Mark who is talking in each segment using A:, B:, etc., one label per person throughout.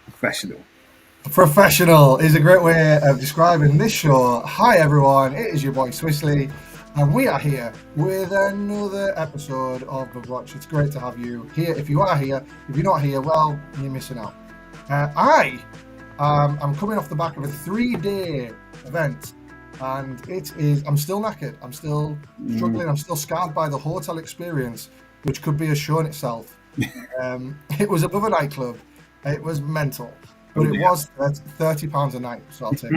A: Professional.
B: Professional is a great way of describing this show. Hi everyone, it is your boy Swissley, and we are here with another episode of The Watch. It's great to have you here. If you are here, if you're not here, well, you're missing out. I'm coming off the back of a 3-day event, and I'm still knackered. I'm still struggling. I'm still scarred by the hotel experience, which could be a show in itself. It was above a nightclub. It was mental. But it was £30 a night, so I'll take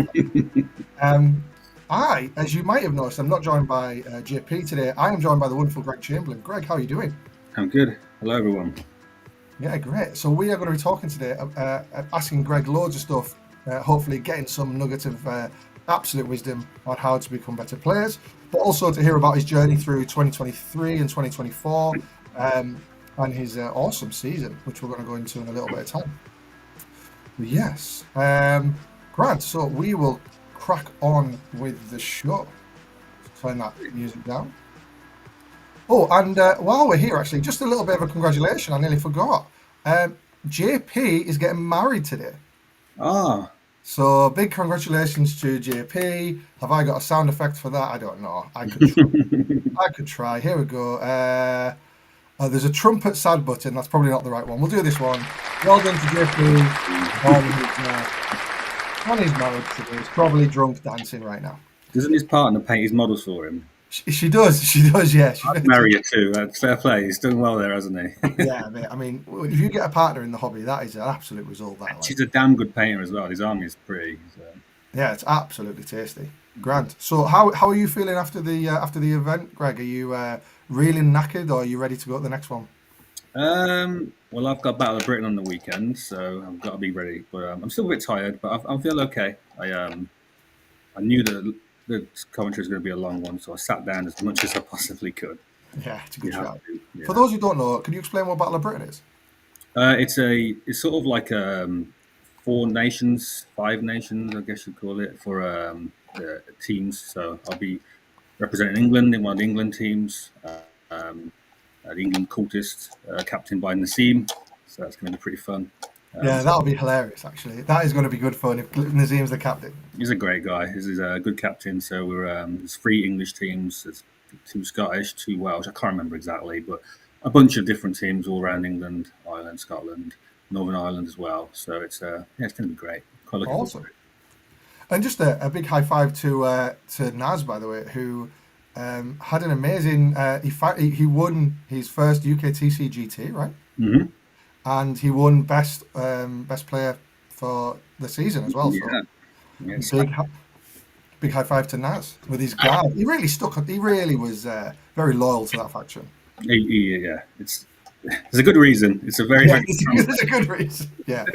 B: that. As you might have noticed, I'm not joined by JP today. I am joined by the wonderful Greg Chamberlain. Greg, how are you doing?
A: I'm good. Hello, everyone.
B: Yeah, great. So we are going to be talking today, asking Greg loads of stuff, hopefully getting some nuggets of absolute wisdom on how to become better players, but also to hear about his journey through 2023 and 2024 and his awesome season, which we're going to go into in a little bit of time. Yes. Grant, so we will crack on with the show. Turn that music down. Oh, and while we're here, actually, just a little bit of a congratulation. I nearly forgot. JP is getting married today.
A: Ah.
B: So big congratulations to JP. Have I got a sound effect for that? I don't know. I could try. I could try. Here we go. There's a trumpet sad button. That's probably not the right one. We'll do this one. Well done to JP. On his marriage today. He's probably drunk dancing right now.
A: Doesn't his partner paint his models for him?
B: She does. She does, yeah.
A: I'd marry her too. Fair play. He's doing well there, hasn't he?
B: Yeah, mate. I mean, if you get a partner in the hobby, that is an absolute result.
A: She's a damn good painter as well. His army is pretty. So.
B: Yeah, it's absolutely tasty. Grant. So how are you feeling after the event, Greg? Are you really knackered, or are you ready to go to the next one?
A: Well, I've got Battle of Britain on the weekend, so I've got to be ready. But I'm still a bit tired, but I feel okay. I knew that the Coventry was going to be a long one, so I sat down as much as I possibly could.
B: Yeah, it's a good shout. Yeah. For those who don't know, can you explain what Battle of Britain is?
A: It's sort of like 5 nations, I guess you'd call it, for the teams. So I'll be representing England in one of the England teams. The England cultist, captained by Nassim. So that's going to be pretty fun.
B: Yeah, that'll be hilarious, actually. That is going to be good fun if Nazim's the captain.
A: He's a great guy. He's a good captain. So there's 3 English teams. There's 2 Scottish, 2 Welsh. I can't remember exactly, but a bunch of different teams all around England, Ireland, Scotland, Northern Ireland as well. So it's going to be great. Quite
B: awesome. And just a big high five to Naz, by the way, who had an amazing. He won his first UKTC GT, right?
A: Mm-hmm.
B: And he won best player for the season as well.
A: Yeah.
B: So big high five to Naz with his guard. He really stuck. He really was very loyal to that faction.
A: Yeah, there's a good reason. It's a
B: there's a good reason. Yeah,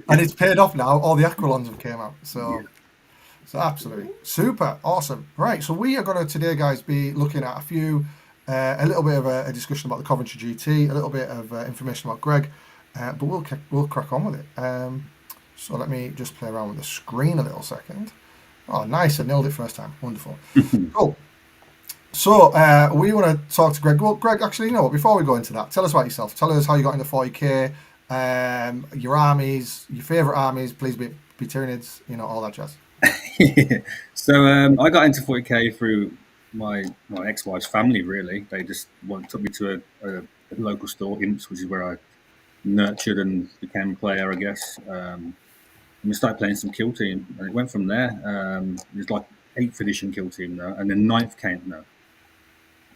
B: and it's paid off now. All the Aquilons have came out. So absolutely super awesome. Right. So we are going to today, guys, be looking at a little bit of a discussion about the Coventry GT, a little bit of information about Greg. But we'll crack on with it. So let me just play around with the screen a little second. Oh, nice. I nailed it first time. Wonderful. Cool. So we want to talk to Greg. Well, Greg, actually, you know what? Before we go into that, tell us about yourself. Tell us how you got into 40K, your armies, your favourite armies. Please be Tyranids, all that jazz.
A: So I got into 40K through my ex-wife's family, really. They just took me to a local store, Imps, which is where I nurtured and became a player, I guess. And we started playing some kill team, and it went from there. It was like 8th edition kill team now, and then 9th came. No,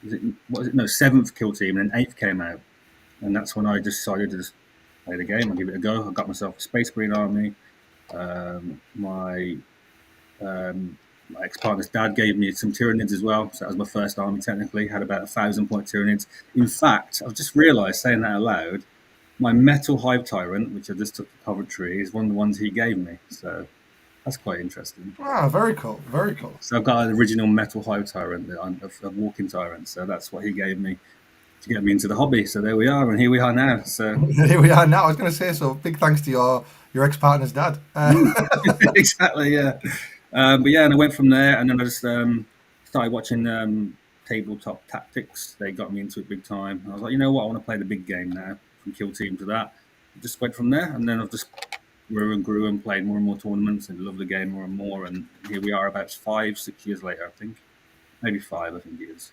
A: No, 7th kill team, and then 8th came out, and that's when I decided to just play the game and give it a go. I got myself a Space Marine army. My ex-partner's dad gave me some Tyranids as well, so that was my first army. Technically, had about 1,000-point Tyranids. In fact, I've just realised, saying that out loud, my Metal Hive Tyrant, which I just took to Coventry, is one of the ones he gave me. So that's quite interesting.
B: Ah, very cool, very cool.
A: So I've got an original Metal Hive Tyrant, a walking tyrant. So that's what he gave me to get me into the hobby. So there we are, and here we are now. So
B: here we are now. I was going to say, so big thanks to your ex-partner's dad.
A: Exactly, yeah. But yeah, and I went from there, and then I just started watching Tabletop Tactics. They got me into it big time. I was like, you know what, I want to play the big game now. from Kill Team to that. Just went from there, and then I've just grew and played more and more tournaments and loved the game more and more. And here we are, about 5-6 years later, I think, maybe 5, I think it is.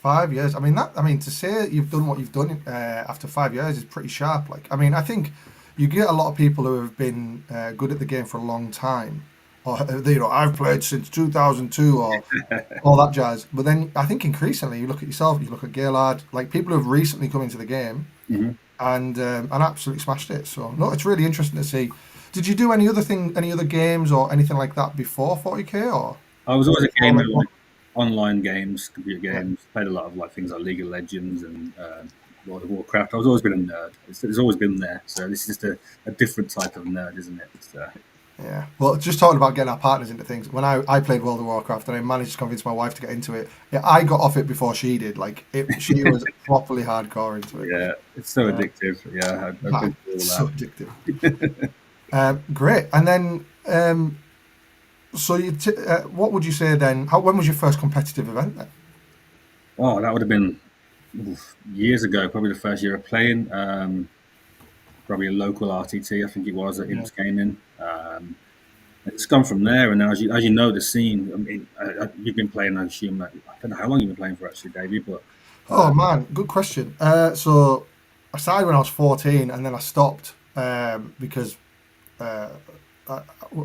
B: 5 years. I mean, to say you've done what you've done after 5 years is pretty sharp. Like, I mean, I think you get a lot of people who have been good at the game for a long time, or I've played since 2002, or all that jazz. But then I think increasingly you look at yourself, you look at Gaylord, like people who have recently come into the game and absolutely smashed it. So no, it's really interesting to see. Did you do any other games or anything like that before 40k? Or
A: I was always a gamer, like online games, computer games. Played a lot of like things like League of Legends and World of Warcraft. I've always been a nerd. It's always been there. So this is just a different type of nerd, isn't it?
B: Yeah. Well, just talking about getting our partners into things. When I played World of Warcraft and I managed to convince my wife to get into it, yeah, I got off it before she did. Like, she was properly hardcore into it.
A: Yeah, it's so addictive. Yeah, I've been through all
B: so
A: that.
B: addictive. Great. And then, so what would you say then? When was your first competitive event then?
A: Oh, that would have been years ago. Probably the first year of playing. Probably a local RTT, I think it was, at Imps Gaming. It's gone from there, and then as you know, the scene. I mean, you've been playing. I assume that I don't know how long you've been playing for actually, David. But
B: oh man, good question. So I started when I was 14, and then I stopped because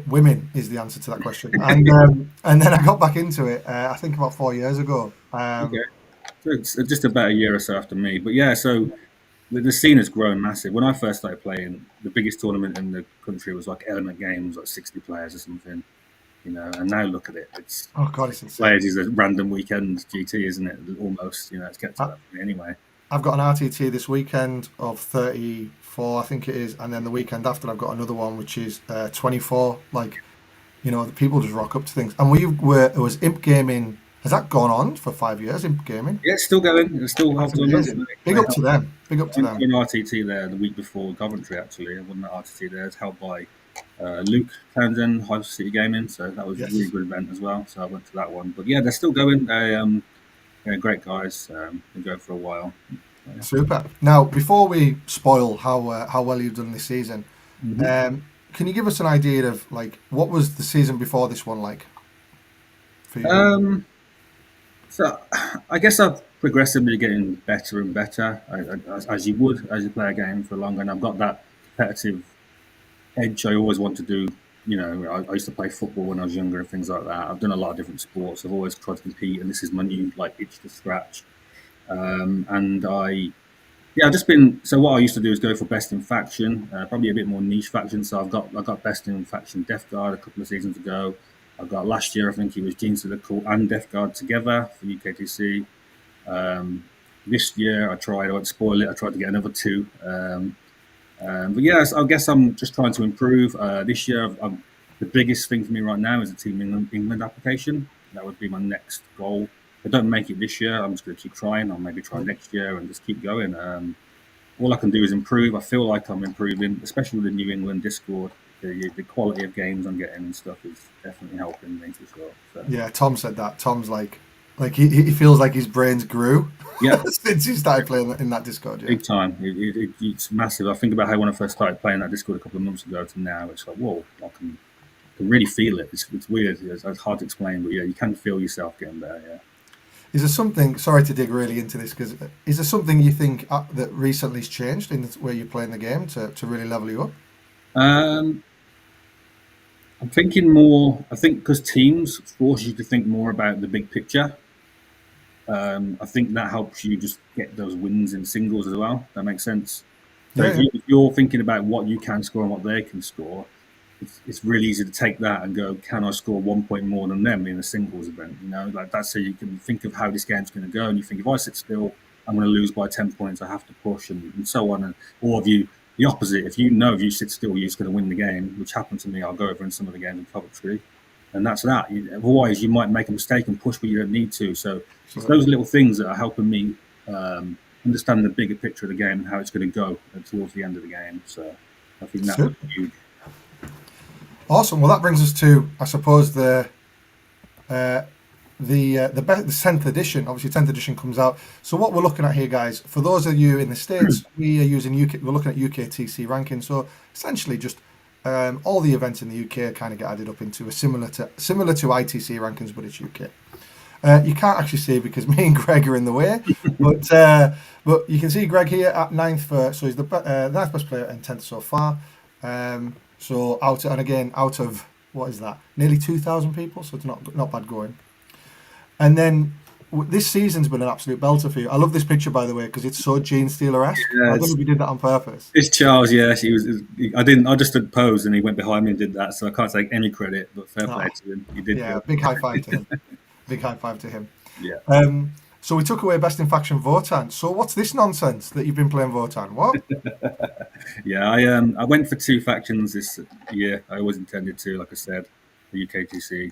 B: women is the answer to that question. And then I got back into it. I think about 4 years ago.
A: okay, so it's just about a year or so after me. But yeah, so the scene has grown massive. When I first started playing, the biggest tournament in the country was like Element Games, like 60 players or something. And now look at it. It's
B: Oh god, it's insane.
A: players is a random weekend GT, isn't it? Almost, it's get to
B: I,
A: that point anyway.
B: I've got an RTT this weekend of 34, I think it is, and then the weekend after I've got another one which is 24. Like, the people just rock up to things. And it was Imp Gaming. Has that gone on for 5 years? Imp Gaming.
A: Yeah, it's still going. It's still
B: That's
A: half tournaments.
B: amazing. Big up to them. Big up to
A: I
B: them.
A: won an RTT there the week before Coventry. Actually, I won that RTT there. It's held by Luke Townsend, High City Gaming. So that was a really
B: Yes.
A: good event as well. So I went to that one. But yeah, they're still going. They're great guys. Been going for a while. Yeah.
B: Super. Now, before we spoil how well you've done this season,
A: Mm-hmm.
B: can you give us an idea of like what was the season before this one like for you?
A: So I guess I'm progressively getting better and better, as you would as you play a game for longer. And I've got that competitive edge I always want to do. I used to play football when I was younger and things like that. I've done a lot of different sports. I've always tried to compete, and this is my new like itch to scratch. And I've just been. So what I used to do is go for best in faction, probably a bit more niche faction. So I got best in faction Death Guard a couple of seasons ago. I got last year. I think it was Gene Silicul and Death Guard together for UKTC. This year I won't spoil it. I tried to get another 2. But yes, I guess I'm just trying to improve. This year, the biggest thing for me right now is a Team England application. That would be my next goal. If I don't make it this year, I'm just going to keep trying. I'll maybe try next year and just keep going. All I can do is improve. I feel like I'm improving, especially with the New England Discord. The quality of games I'm getting and stuff is definitely helping me for sure. So.
B: Yeah, Tom said that. Tom's like he feels like his brains grew
A: Yeah,
B: since he started playing in that Discord. Yeah.
A: big time. It's massive. I think about how when I first started playing that Discord a couple of months ago to now, it's like, whoa, I can really feel it. It's weird. It's hard to explain, but yeah, you can feel yourself getting better. Yeah.
B: Is there something? Sorry to dig really into this, because is there something you think that recently's changed in the way you're playing the game to really level you up?
A: Um, I'm thinking more. I think because teams force you to think more about the big picture. I think that helps you just get those wins in singles as well. That makes sense. So
B: Yeah,
A: if you're thinking about what you can score and what they can score, it's really easy to take that and go, can I score 1 point more than them in a singles event? Like that's so you can think of how this game's going to go, and you think if I sit still, I'm going to lose by 10 points. I have to push and so on. Or if you the opposite, if you sit still, you're just going to win the game, which happened to me. I'll go over in some of the games in Coventry, and that's that. Otherwise, you might make a mistake and push, but you don't need to. So it's
B: absolutely.
A: those little things that are helping me understand the bigger picture of the game and how it's going to go towards the end of the game. So I think that was
B: Super.
A: huge.
B: Awesome. Well, that brings us to, I suppose, the the 10th edition. Obviously, 10th edition comes out. So what we're looking at here, guys, for those of you in the States, we are using UK. We're looking at UKTC ranking. So essentially, just all the events in the UK kind of get added up into a similar to ITC rankings, but it's UK. You can't actually see because me and Greg are in the way, but you can see Greg here at 9th. So he's the 9th best player and 10th so far. So out of what is that? Nearly 2,000 people. So it's not bad going. And then this season's been an absolute belter for you. I love this picture, by the way, because it's so Gene Steeler-esque.
A: Yeah,
B: I don't know if you did that on purpose.
A: It's Charles. Yeah, she was. I didn't. I just stood pose, and he went behind me and did that. So I can't take any credit, but fair play to him. He did.
B: Yeah, big high five to him. Big high five to him.
A: Yeah.
B: So we took away best in faction Votan. So what's this nonsense that you've been playing Votan? What?
A: Yeah, I went for 2 factions this year. I always intended to, like I said, the UKTC.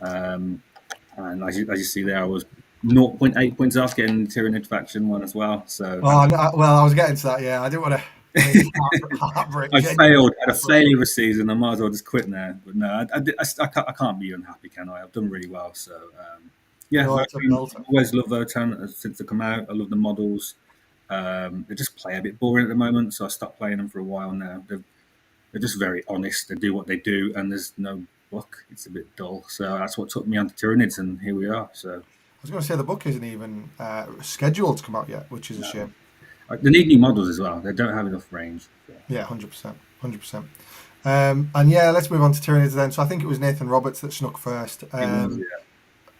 A: And as you see there, I was 0.8 points off getting the Tyranid faction one as well. So
B: I was getting to that. Yeah, I didn't want to.
A: I failed. I had a failure season. I might as well just quit now. But no, I can't be unhappy, can I? I've done really well. So yeah,
B: No,
A: I always love Votan since they come out. I love the models. They just play a bit boring at the moment, so I stopped playing them for a while now. They're just very honest. They do what they do, and there's no book. It's a bit dull. So that's what took me onto Tyranids, and here we are. So
B: I was going to say the book isn't even scheduled to come out yet, which is a shame.
A: They need new models as well. They don't have enough range. So.
B: Yeah, 100%. And yeah, let's move on to Tyranids then. So I think it was Nathan Roberts that snuck first.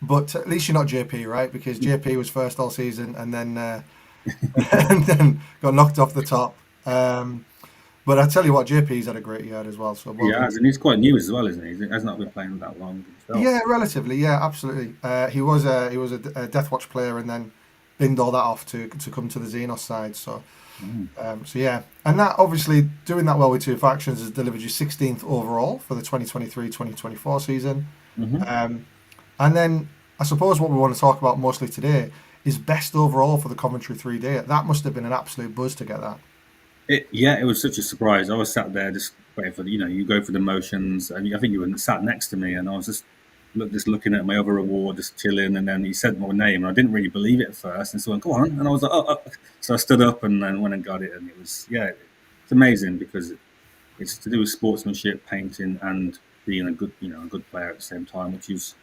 B: But at least you're not JP, right? Because JP was first all season and then and then got knocked off the top. But I tell you what, JP's had a great year as well. So
A: and he's quite new as well, isn't he? He has not been playing that long himself.
B: Yeah, relatively. Yeah, absolutely. He was a Deathwatch player and then binned all that off to come to the Xenos side. So so yeah, and that obviously doing that well with 2 factions has delivered you 16th overall for the 2023-2024 season. And then I suppose what we want to talk about mostly today is best overall for the Coventry 3-day. That must have been an absolute buzz to get that.
A: It was such a surprise. I was sat there just waiting for you go for the motions, and I think you were sat next to me, and I was just looking at my other award, just chilling, and then he said my name, and I didn't really believe it at first, and so I went, "Go on," and I was like, "Oh." So I stood up and then went and got it, and it was it's amazing because it's to do with sportsmanship, painting, and being a good player at the same time, which is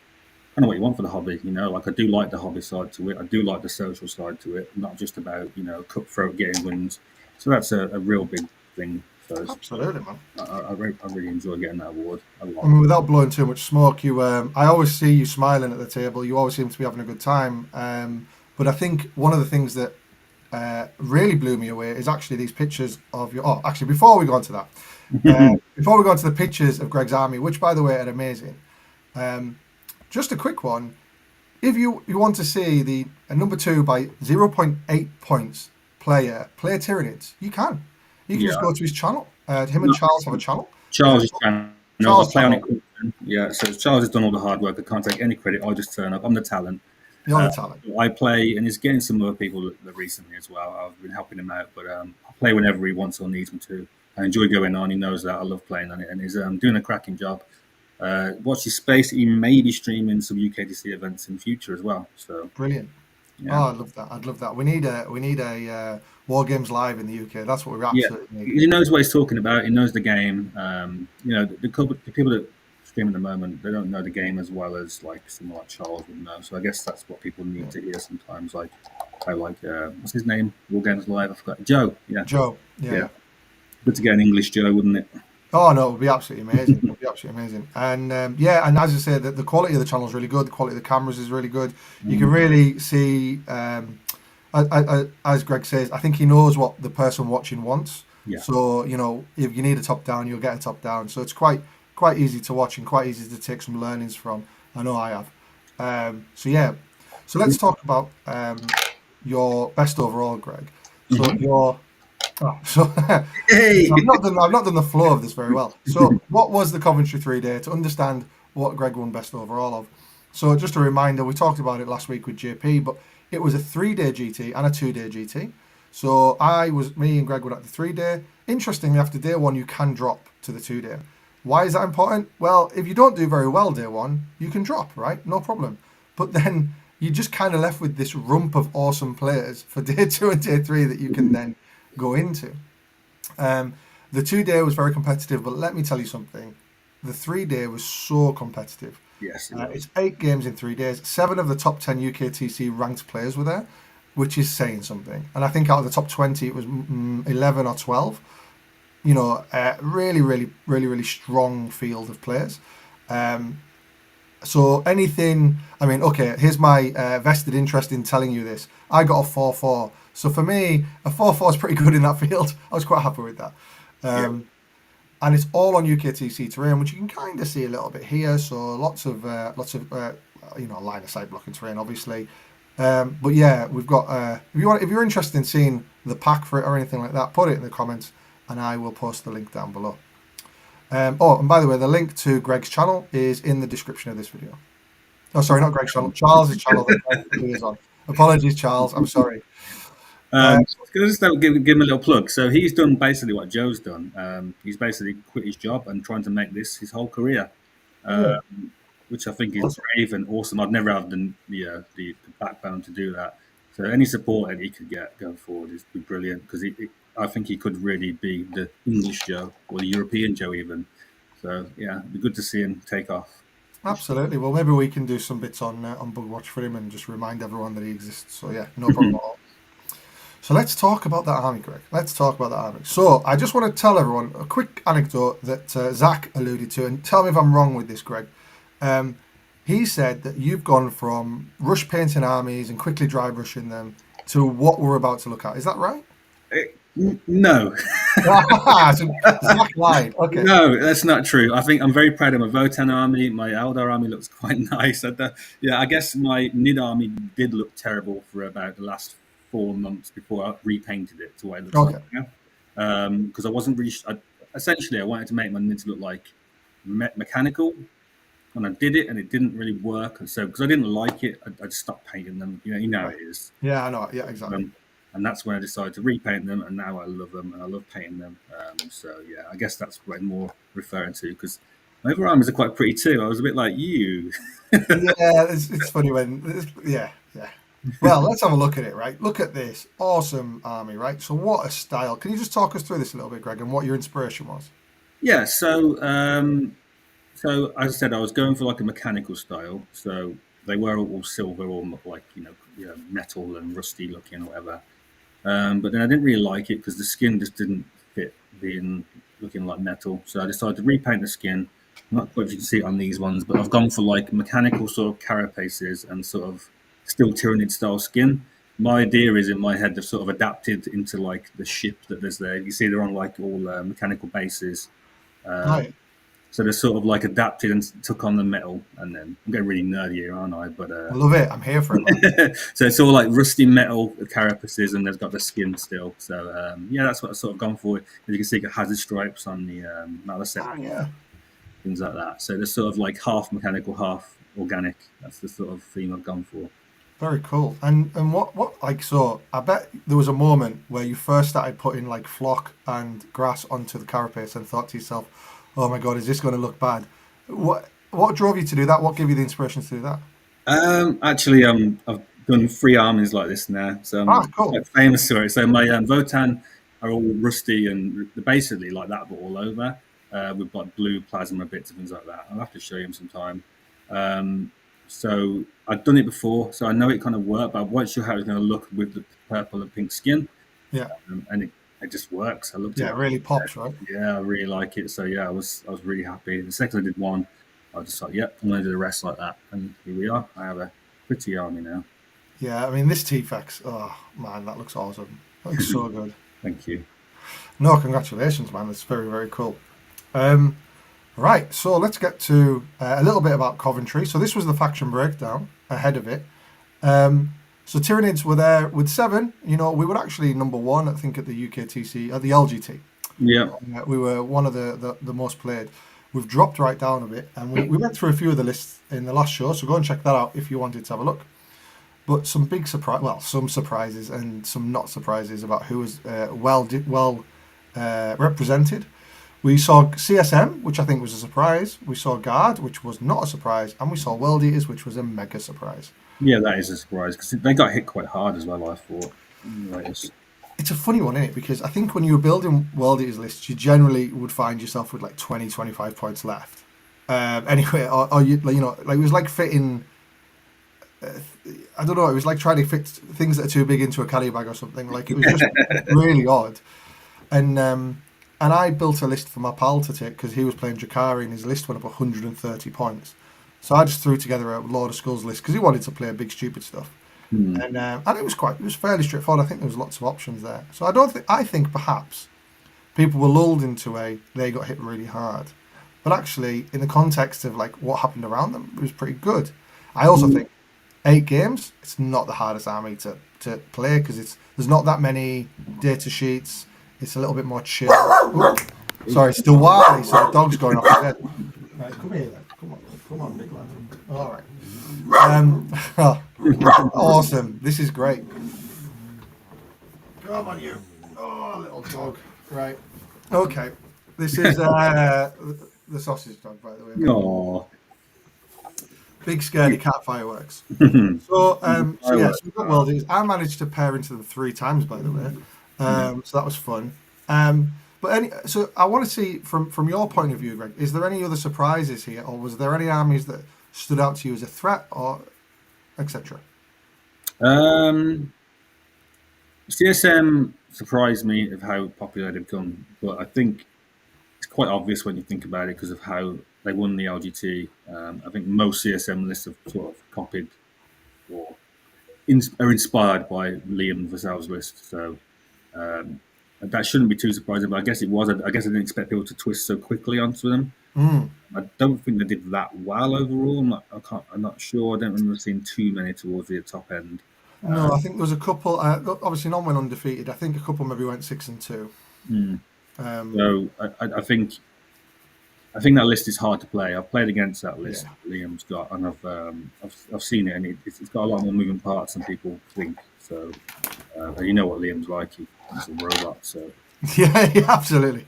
A: kind of what you want for the hobby. Like I do like the hobby side to it. I do like the social side to it, not just about cutthroat getting wins. So that's a real big thing. So
B: absolutely, man.
A: I really enjoy getting that award.
B: I mean, without blowing too much smoke, I always see you smiling at the table. You always seem to be having a good time. But I think one of the things that really blew me away is actually these pictures of your. Oh, actually, before we go on to that, before we go on to the pictures of Greg's army, which by the way are amazing. Just a quick one. If you want to see the number 2 by 0.8 points player play Tyranids, you can. You can just go to his channel. Him and Charles have a channel.
A: Charles' channel. I play on it. Yeah, so Charles has done all the hard work. I can't take any credit. I just turn up. I'm the talent.
B: You're the talent.
A: I play, and he's getting some other people recently as well. I've been helping him out, but I play whenever he wants or needs me to. I enjoy going on. He knows that. I love playing on it, and he's doing a cracking job. Watch his space. He may be streaming some UKTC events in future as well. So
B: brilliant. Yeah. Oh, I'd love that. We need a War Games Live in the UK. That's what we absolutely need.
A: He knows what he's talking about. He knows the game. The people that stream at the moment, they don't know the game as well as like someone like Charles would know. So I guess that's what people need to hear sometimes. Like what's his name? War Games Live. I forgot. Joe. Yeah.
B: Joe. Yeah.
A: Good to get an English Joe, wouldn't it?
B: Oh no, it would be absolutely amazing. It would be absolutely amazing. And and as I said, the quality of the channel is really good. The quality of the cameras is really good. You can really see, as Greg says, I think he knows what the person watching wants.
A: Yeah.
B: So if you need a top down, you'll get a top down. So it's quite easy to watch and quite easy to take some learnings from. I know I have. So let's talk about your best overall, Greg. So
A: Hey!
B: I've not done the flow of this very well. So what was the Coventry 3-day to understand what Greg won best overall of? So just a reminder, we talked about it last week with JP, but it was a 3-day GT and a 2-day GT. So me and Greg were at the 3-day. Interestingly, after day 1, you can drop to the 2-day. Why is that important? Well, if you don't do very well day 1, you can drop, right? No problem. but then you're just kind of left with this rump of awesome players for day 2 and day 3 that you can then go into. The 2-day was very competitive, but let me tell you something. The 3-day was so competitive.
A: Yes,
B: It's 8 games in 3 days. 7 of the top 10 UKTC ranked players were there, which is saying something. And I think out of the top 20, it was 11 or 12. You know, really, really, really, really strong field of players. So anything, I mean, okay, here's my vested interest in telling you this. I got a 4-4. So for me, a 4-4 is pretty good in that field. I was quite happy with that.
A: yeah.
B: And it's all on UKTC terrain, which you can kind of see a little bit here. So lots of line of sight blocking terrain, obviously. But yeah, we've got. If you're interested in seeing the pack for it or anything like that, put it in the comments, and I will post the link down below. And by the way, the link to Greg's channel is in the description of this video. Oh, sorry, not Greg's channel. Charles' channel that Greg is on. Apologies, Charles. I'm sorry.
A: Can I just give him a little plug? So he's done basically what Joe's done. He's basically quit his job and trying to make this his whole career, which I think is brave and awesome. I've never had the backbone to do that. So any support that he could get going forward is brilliant because I think he could really be the English Joe or the European Joe even. So yeah, it'd be good to see him take off.
B: Absolutely. Well, maybe we can do some bits on Bug Watch for him and just remind everyone that he exists. So yeah, no problem at all. So let's talk about that army, Greg. Let's talk about that army. So I just want to tell everyone a quick anecdote that Zach alluded to, and tell me if I'm wrong with this, Greg. He said that you've gone from rush painting armies and quickly dry brushing them to what we're about to look at. Is that right?
A: No.
B: So Zach lied. Okay.
A: No, that's not true. I think I'm very proud of my Votan army. My Eldar army looks quite nice. I guess my Nid army did look terrible for about the last 4 months before I repainted it to what it looks like now. Because I wasn't really. Essentially, I wanted to make my Nids look like mechanical, and I did it, and it didn't really work. And so, because I didn't like it, I just stopped painting them. You know how it is.
B: Yeah, I know. Yeah, exactly.
A: And that's when I decided to repaint them, and now I love them, and I love painting them. So yeah, I guess that's what I'm more referring to because my other armies are quite pretty too. I was a bit like you.
B: Yeah, it's funny when yeah. Well, let's have a look at it, right? Look at this awesome army, right? So what a style. Can you just talk us through this a little bit, Greg, and what your inspiration was?
A: Yeah, so as I said, I was going for like a mechanical style. So they were all silver or like metal and rusty looking or whatever. But then I didn't really like it because the skin just didn't fit being looking like metal. So I decided to repaint the skin. I'm not quite sure if you can see it on these ones, but I've gone for like mechanical sort of carapaces and sort of still Tyranid style skin. My idea is in my head they've sort of adapted into like the ship that there's there. You see they're on like all mechanical bases.
B: Right.
A: So they're sort of like adapted and took on the metal. And then I'm getting really nerdy here, aren't I? But
B: I love it. I'm here for it.
A: So it's all like rusty metal carapaces, and they've got the skin still. So yeah, that's what I've sort of gone for. As you can see, got hazard stripes on the Malacet, things like that. So they're sort of like half mechanical, half organic. That's the sort of theme I've gone for.
B: Very cool. And what like so? I bet there was a moment where you first started putting like flock and grass onto the carapace and thought to yourself, "Oh my god, is this going to look bad?" What drove you to do that? What gave you the inspiration to do that?
A: Actually, I've done 3 armies like this now, so I'm
B: cool.
A: quite famous for it. So my Votan are all rusty and they're basically like that, but all over. With like blue plasma bits and things like that. I'll have to show you them sometime. So I've done it before, so I know it kind of worked, but I wasn't sure how it was going to look with the purple and pink skin.
B: Yeah,
A: and it just works. I looked at it.
B: It really pops, right?
A: Yeah, I really like it. So yeah, I was really happy. The second I did one, I was just like, yep, I'm going to do the rest like that. And here we are. I have a pretty army now.
B: Yeah, I mean this T-Fex, oh man, that looks awesome. That looks so good.
A: Thank you.
B: No, congratulations, man. That's very, very cool. Right, so let's get to a little bit about Coventry. So this was the faction breakdown ahead of it. So Tyranids were there with 7. You know, we were actually number 1, I think, at the UKTC, at the LGT.
A: Yeah.
B: We were one of the most played. We've dropped right down a bit, and we went through a few of the lists in the last show, so go and check that out if you wanted to have a look. But some big surprise, well, some surprises and some not surprises about who was well represented. We saw CSM, which I think was a surprise. We saw Guard, which was not a surprise, and we saw World Eaters, which was a mega surprise.
A: Yeah, that is a surprise because they got hit quite hard as well. I thought.
B: It's a funny one, isn't it? Because I think when you were building World Eaters lists, you generally would find yourself with like 20, 25 points left. Anyway, or you, like, like it was like fitting. I don't know. It was like trying to fit things that are too big into a carry bag or something. Like it was just really odd. And I built a list for my pal to take because he was playing Drakari and his list went up 130 points. So I just threw together a Lord of Skulls list because he wanted to play big stupid stuff. And it was fairly straightforward. I think there was lots of options there. So I think perhaps people were lulled into they got hit really hard, but actually in the context of like what happened around them, it was pretty good. I also think 8 games, it's not the hardest army to play because there's not that many data sheets. It's a little bit more chill. Sorry, it's still Wally, so the dog's going off his head. Right, come here then. Come on, big lad. All right. Awesome. This is great. Come on, you. Oh, little dog. Right. Okay. This is the sausage dog, by the way.
A: Aww.
B: Big scaredy cat fireworks. So yes, we've got World Eaters. I managed to pair into them 3 times, by the way. So that was fun. So I want to see from your point of view, Greg, is there any other surprises here, or was there any armies that stood out to you as a threat, or etc.?
A: CSM surprised me of how popular they've become, but I think it's quite obvious when you think about it because of how they won the LGT. I think most CSM lists have sort of copied or are inspired by Liam Vassell's list. So that shouldn't be too surprising, but I guess it was. I guess I didn't expect people to twist so quickly onto them. I don't think they did that well overall. I'm not sure. I don't remember seeing too many towards the top end.
B: No, I think there was a couple. Obviously, none went undefeated. I think a couple maybe went 6-2.
A: So I think that list is hard to play. I've played against that list Liam's got, and I've seen it, and it's got a lot more moving parts than people think. So you know what Liam's like. He's a robot. So
B: yeah, absolutely.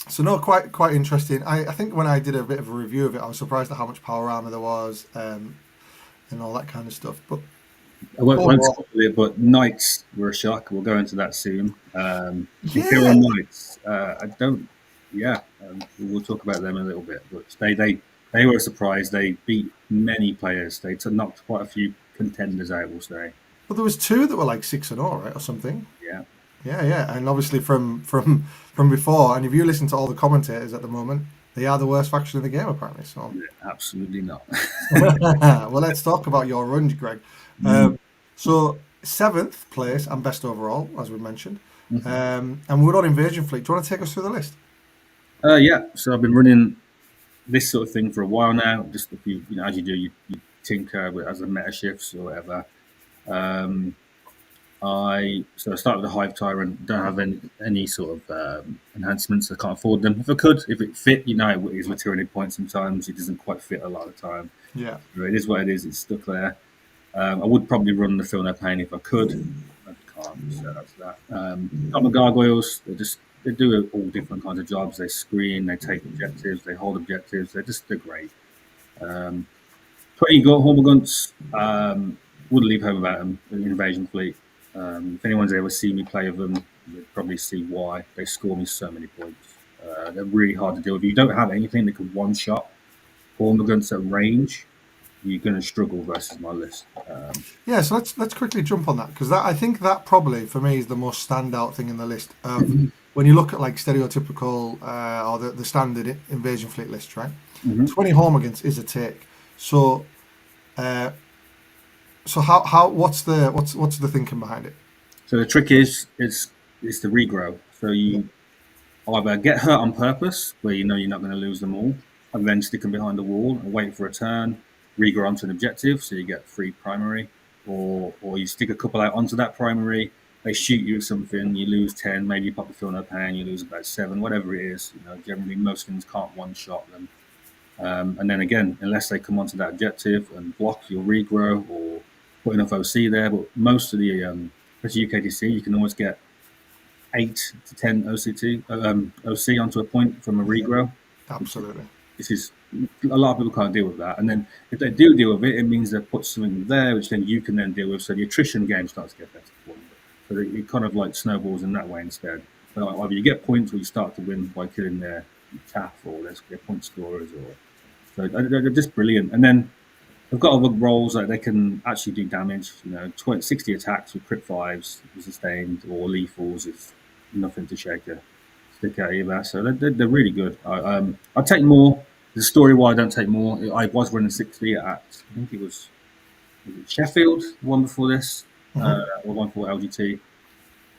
B: So no, quite interesting. I think when I did a bit of a review of it, I was surprised at how much power armor there was, and all that kind of stuff. But
A: I won't spoil it, but Knights were a shock. We'll go into that soon. Imperial Knights. I don't. Yeah, we'll talk about them in a little bit. But they were a surprise. They beat many players. They knocked quite a few contenders out, we'll say.
B: But there was 2 that were like 6-0, right, or something.
A: Yeah,
B: and obviously from before. And if you listen to all the commentators at the moment, they are the worst faction in the game, apparently. So
A: absolutely not.
B: Well, let's talk about your run, Greg. So 7th place and best overall, as we mentioned. And we're on Invasion Fleet. Do you want to take us through the list?
A: Yeah. So I've been running this sort of thing for a while now. Just if you as you do, you tinker with as the meta shifts or whatever. I started with the Hive Tyrant. Don't have any sort of enhancements. I can't afford them. If I could, if it fit, it is with Tyranid points. Sometimes it doesn't quite fit a lot of the time.
B: Yeah,
A: so it is what it is. It's stuck there. I would probably run the Feel No Pain if I could. I can't. So that's that. Got my Gargoyles. They do all different kinds of jobs. They screen. They take objectives. They hold objectives. They're great. 20 Hormiguns. Wouldn't leave home without them. The Invasion Fleet. If anyone's ever seen me play with them, you'll probably see why. They score me so many points. They're really hard to deal with. You don't have anything that could one-shot Hormiguns at range, you're going to struggle versus my list.
B: So let's quickly jump on that, because I think that probably for me is the most standout thing in the list. When you look at like stereotypical or the standard Invasion Fleet list, right? 20 Hormiguns is a take. So how what's the thinking behind it?
A: So the trick is the regrow. So you either get hurt on purpose, where you know you're not going to lose them all, and then stick them behind the wall and wait for a turn, regrow onto an objective, so you get free primary, or you stick a couple out onto that primary, they shoot you with something, you lose 10, maybe you pop the Feel No Pain, you lose about 7, whatever it is. Generally most things can't one-shot them. And then again, unless they come onto that objective and block your regrow or put enough OC there, but most of the especially UKTC, you can always get 8 to 10 OC onto a point from a regrow.
B: Absolutely.
A: This is a lot of people can't deal with that, and then if they do deal with it, it means they've put something there which then you can then deal with. So the attrition game starts to get better for you. So it kind of like snowballs in that way instead. But either you get points or you start to win by killing their chaff, or their point scorers, or so they're just brilliant. And then they've got other roles like they can actually do damage. 60 attacks with crit 5s, sustained, or lethals if nothing to shake a stick out either. So they're really good. I take more. The story why I don't take more. I was running 60 at I think was it Sheffield, the one before this, or one for LGT.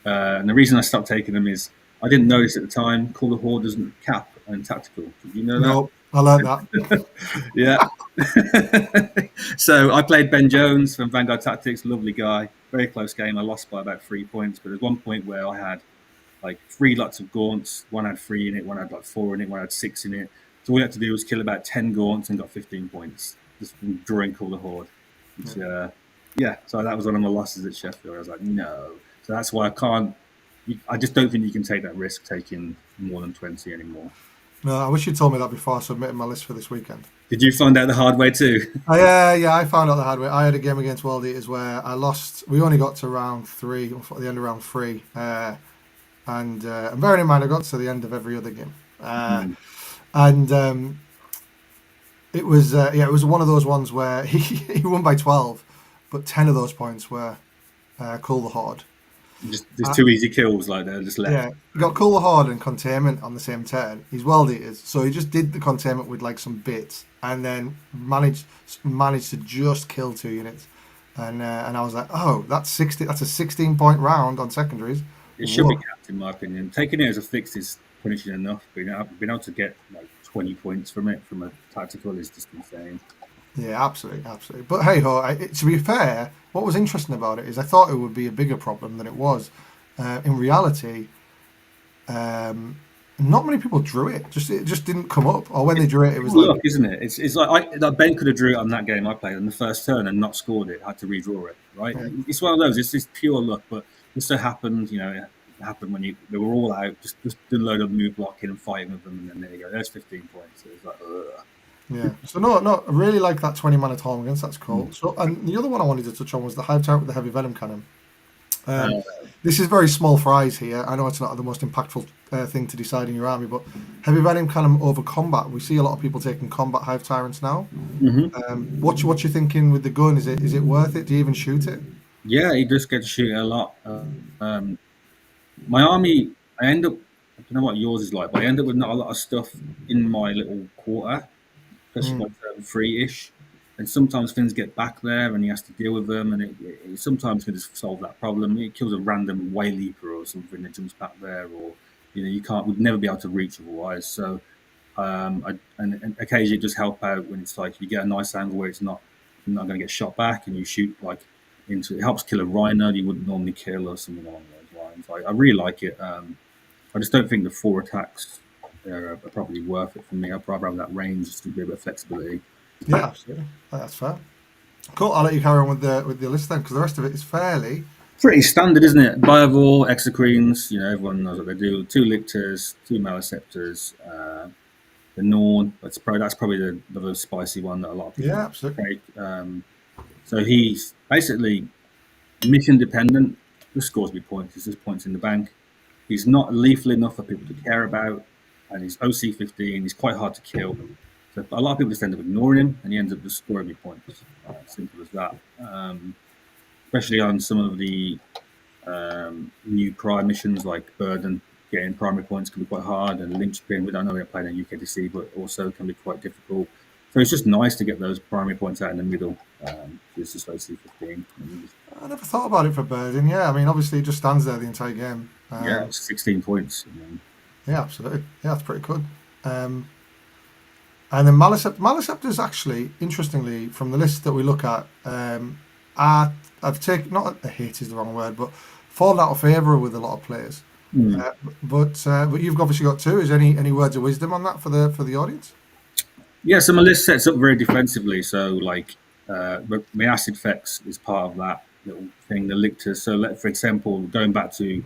A: And the reason I stopped taking them is I didn't notice at the time. Call the Horde doesn't cap on tactical. Did you know that?
B: No, I learned that.
A: Yeah. So I played Ben Jones from Vanguard Tactics, lovely guy, very close game. I lost by about 3 points, but there's one point where I had like 3 lots of gaunts. One had 3 in it, one had like 4 in it, one had 6 in it. So all you had to do was kill about 10 gaunts and got 15 points just from drawing Call the Horde. Which, so that was one of my losses at Sheffield. I was like, no. So that's why I can't. I just don't think you can take that risk taking more than 20 anymore.
B: No, I wish you'd told me that before I submitted my list for this weekend.
A: Did you find out the hard way too?
B: Yeah, I found out the hard way. I had a game against World Eaters where I lost. We only got to round 3, at the end of round 3. And bearing in mind, I got to the end of every other game. And it was one of those ones where he won by 12, but 10 of those points were Call the Horde.
A: Just 2 easy kills like they're just left.
B: Yeah, he got Call the Horde and Containment on the same turn. He's World Eaters, so he just did the Containment with like some bits, and then managed to just kill 2 units. And I was like, oh, that's 60. That's a 16-point round on secondaries.
A: It should be capped, in my opinion. Taking it as a fix is punishing enough. Being able to get like 20 points from it from a tactical is just insane.
B: Yeah, absolutely. But hey ho, to be fair, what was interesting about it is I thought it would be a bigger problem than it was. In reality, not many people drew it. It just didn't come up. Or when they drew it, it was
A: luck, like, isn't it? It's like Ben could have drew it on that game I played on the first turn and not scored it. Had to redraw it. Right? Yeah. It's one of those. It's pure luck. But it so happened, it happened when they were all out. Just did a load of move blocking and fighting with them, and then there you go. There's 15 points. It was like, ugh.
B: Yeah. So no, I really like that 20-man at home against. That's cool. So, and the other one I wanted to touch on was the Hive Turret with the heavy venom cannon. This is very small fries here. I know it's not the most impactful thing to decide in your army, but heavy venom cannon over combat. We see a lot of people taking combat Hive Tyrants now.
A: Mm-hmm.
B: What you thinking with the gun? Is it worth it? Do you even shoot it?
A: Yeah, you just get to shoot it a lot. My army, I end up. I don't know what yours is like, but I end up with not a lot of stuff in my little quarter. Especially by turn 3-ish, and sometimes things get back there, and he has to deal with them, and it sometimes can just solve that problem. It kills a random way leaper or something that jumps back there, or would never be able to reach otherwise. So, and occasionally it does help out when it's like you get a nice angle where you're not going to get shot back, and you shoot like into it. Helps kill a rhino you wouldn't normally kill or something along those lines. I really like it. I just don't think the 4 attacks are probably worth it for me. I'd rather have that range just to be a bit of flexibility.
B: Yeah, absolutely. That's fair. Cool. I'll let you carry on with the list then, because the rest of it is fairly
A: pretty standard, isn't it? Biovore, Exocrines, everyone knows what they do. 2 Lictors, 2 Maleceptors, the Norn. That's probably the spicy one that a lot of people
B: absolutely.
A: take. So he's basically mission dependent. Just scores me points. He's just points in the bank. He's not lethal enough for people to care about. And he's OC 15. He's quite hard to kill. So a lot of people just end up ignoring him, and he ends up just scoring me points. Simple as that. Especially on some of the new prime missions like Burden, getting primary points can be quite hard, and Linchpin, I know they're playing in UKTC, but also can be quite difficult. So it's just nice to get those primary points out in the middle. It's just OC 15.
B: I never thought about it for Burden. Yeah, I mean, obviously it just stands there the entire game.
A: It's 16 points.
B: Yeah, absolutely. Yeah, that's pretty good. And then Maleceptors actually, interestingly, from the list that we look at, I've taken, not a hate is the wrong word, but fallen out of favour with a lot of players. But you've obviously got 2. Is any words of wisdom on that for the audience?
A: Yeah, so my list sets up very defensively. So like my Acid Fex is part of that little thing, the Lictors. So for example, going back to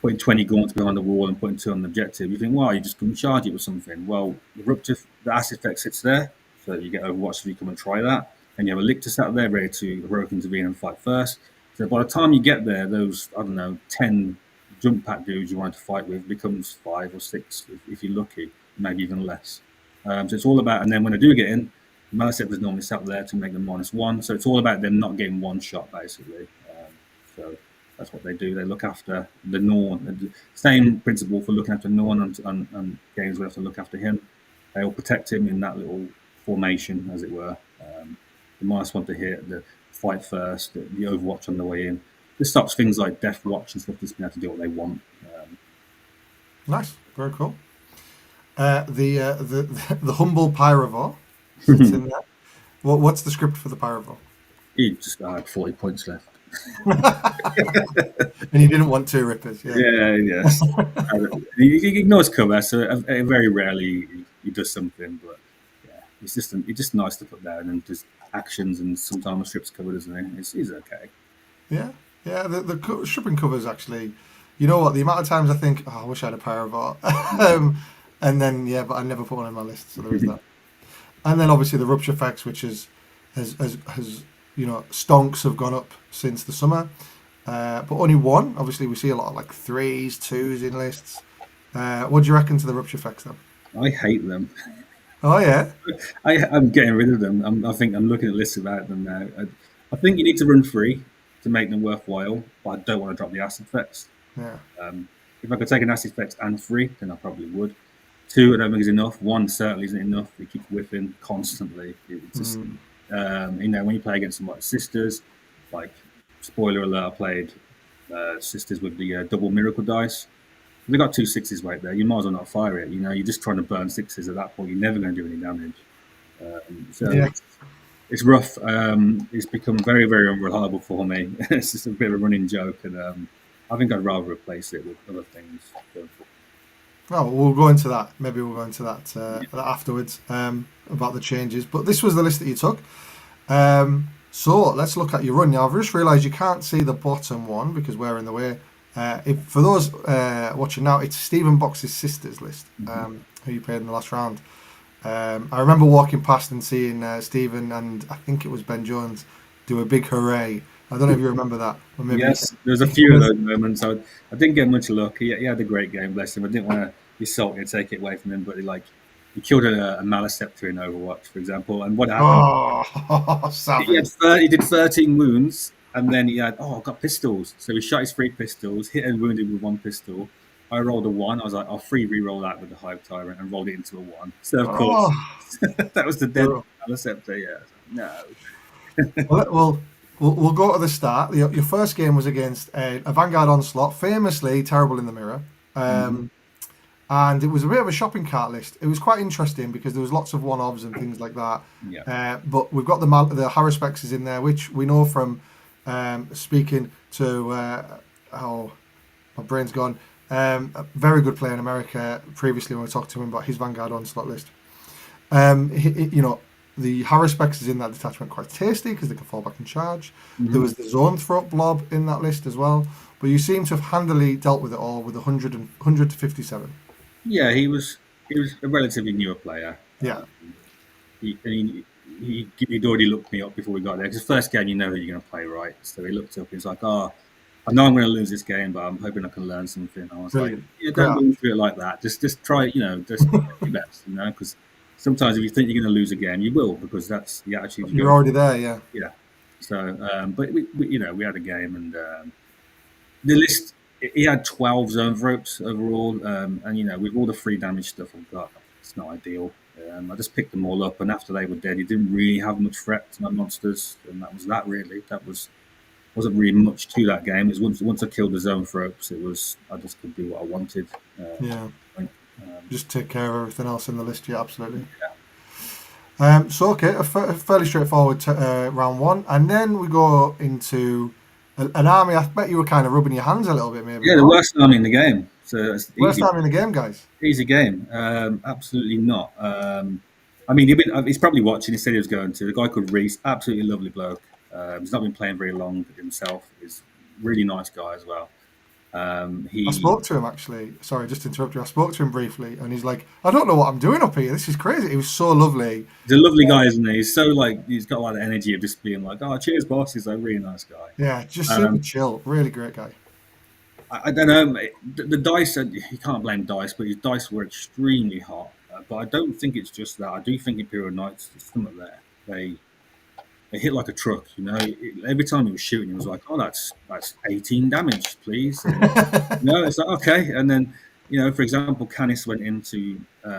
A: putting 20 gaunts behind the wall and putting 2 on the objective, you think, well, you just come charge it with something. Well, the acid effect sits there, so you get Overwatch, so you come and try that. And you have a Lictor sat there ready to heroic intervene and fight first. So by the time you get there, those, I don't know, 10 jump pack dudes you wanted to fight with becomes 5 or 6 if you're lucky, maybe even less. So it's all about, and then when I do get in, the Maliceptor's normally sat there to make them -1. So it's all about them not getting one shot, basically. So that's what they do. They look after the Norn. Same principle for looking after Norn and games where have to look after him. They'll protect him in that little formation, as it were. The -1 to hit, the fight first, the Overwatch on the way in. This stops things like Death Watch and stuff just being able to do what they want.
B: Nice, very cool. The humble Pyrovore sits in there. What's the script for the Pyrovore?
A: He just had 40 points left.
B: And you didn't want 2 rippers.
A: Yeah, yes. He ignores cover, so very rarely he does something. But yeah, it's just nice to put down and just actions, and sometimes strips covered, isn't it? He's okay.
B: Yeah. The stripping covers actually. You know what? The amount of times I think, oh, I wish I had a Pyrovore, and then but I never put one on my list, so there is that. And then obviously the rupture effects, which has stonks have gone up since the summer, but only one. Obviously, we see a lot of like 3s, 2s in lists. What do you reckon to the rupture effects then?
A: I hate them.
B: Oh yeah,
A: I'm getting rid of them. I think I'm looking at lists about them now. I think you need to run 3 to make them worthwhile, but I don't want to drop the acid effects.
B: Yeah.
A: If I could take an acid effects and 3, then I probably would. 2, I don't think is enough. 1 certainly isn't enough. They keep whiffing constantly. It's just, when you play against some like Sisters, like spoiler alert, I played Sisters with the double miracle dice. They got 2 6s right there. You might as well not fire it. You're just trying to burn 6s at that point. You're never going to do any damage. It's rough. It's become very, very unreliable for me. It's just a bit of a running joke, and I think I'd rather replace it with other things.
B: Oh, we'll go into that. Maybe we'll go into that afterwards about the changes. But this was the list that you took. So let's look at your run. Now, I've just realised you can't see the bottom one because we're in the way. For those watching now, it's Stephen Box's Sisters list, who you played in the last round. I remember walking past and seeing Stephen and I think it was Ben Jones do a big hooray. I don't know if you remember that. Or maybe
A: yes, there's a few of those moments. I didn't get much luck. He had a great game, bless him. I didn't want to be salty and take it away from him, but he killed a Maliceptor in Overwatch, for example. And what happened?
B: Oh, savage.
A: He did 13 wounds, and then he had, I've got pistols. So he shot his 3 pistols, hit and wounded with 1 pistol. I rolled a 1. I was like, I'll free re-roll that with the Hive Tyrant and rolled it into a 1. So, of course, that was the dead Maliceptor, yeah. No.
B: We'll go to the start. Your first game was against a Vanguard Onslaught, famously terrible in the mirror. And it was a bit of a shopping cart list. It was quite interesting because there was lots of one-offs and things like that.
A: Yeah.
B: But we've got the Haruspex in there, which we know from speaking to, my brain's gone, a very good player in America previously when we talked to him about his Vanguard Onslaught list. The Haruspex is in that detachment quite tasty because they can fall back and charge. There was the Zone Throat blob in that list as well. But you seem to have handily dealt with it all with 100 to 57.
A: Yeah, he was a relatively newer player.
B: Yeah.
A: He'd already looked me up before we got there. Because the first game, you know that you're going to play right. So he looked up and he's like, I know I'm going to lose this game, but I'm hoping I can learn something. I was
B: Brilliant.
A: like, don't go through it like that. Just try, just do your best, because sometimes if you think you're going to lose a game, you will, because that's the attitude.
B: You're already there, yeah.
A: Yeah. So, but we had a game, and the list. He had 12 zone ropes overall, and with all the free damage stuff I've got, it's not ideal. I just picked them all up, and after they were dead, he didn't really have much threat to my monsters, and that was that really. Wasn't really much to that game. It was once I killed the zone ropes, I just could do what I wanted.
B: Just take care of everything else in the list. Yeah, absolutely.
A: Yeah.
B: A fairly straightforward round 1, and then we go into an army. I bet you were kind of rubbing your hands a little bit, maybe.
A: Yeah, the worst army in the game. So
B: worst army in the game, guys.
A: Easy game. Absolutely not. He's probably watching. He said he was going to. The guy called Reese, absolutely lovely bloke. He's not been playing very long himself. He's a really nice guy as well. Um,
B: I
A: he
B: spoke to him actually. Sorry, just to interrupt you. I spoke to him briefly, and he's like, "I don't know what I'm doing up here. This is crazy." He was so lovely.
A: he's a lovely guy, isn't he? He's so like he's got like the energy of just being like, "Oh, cheers, boss." He's a really nice guy.
B: Yeah, just super
A: Um,
B: chill. Really great guy.
A: I don't know. Mate. The dice, you can't blame dice, but his dice were extremely hot. But I don't think it's just that. I do think Imperial Knights, there's something there. They hit like a truck, you know. Every time he was shooting, he was like, "Oh, that's 18 damage, please." And it's like okay. And then, for example, Canis went into a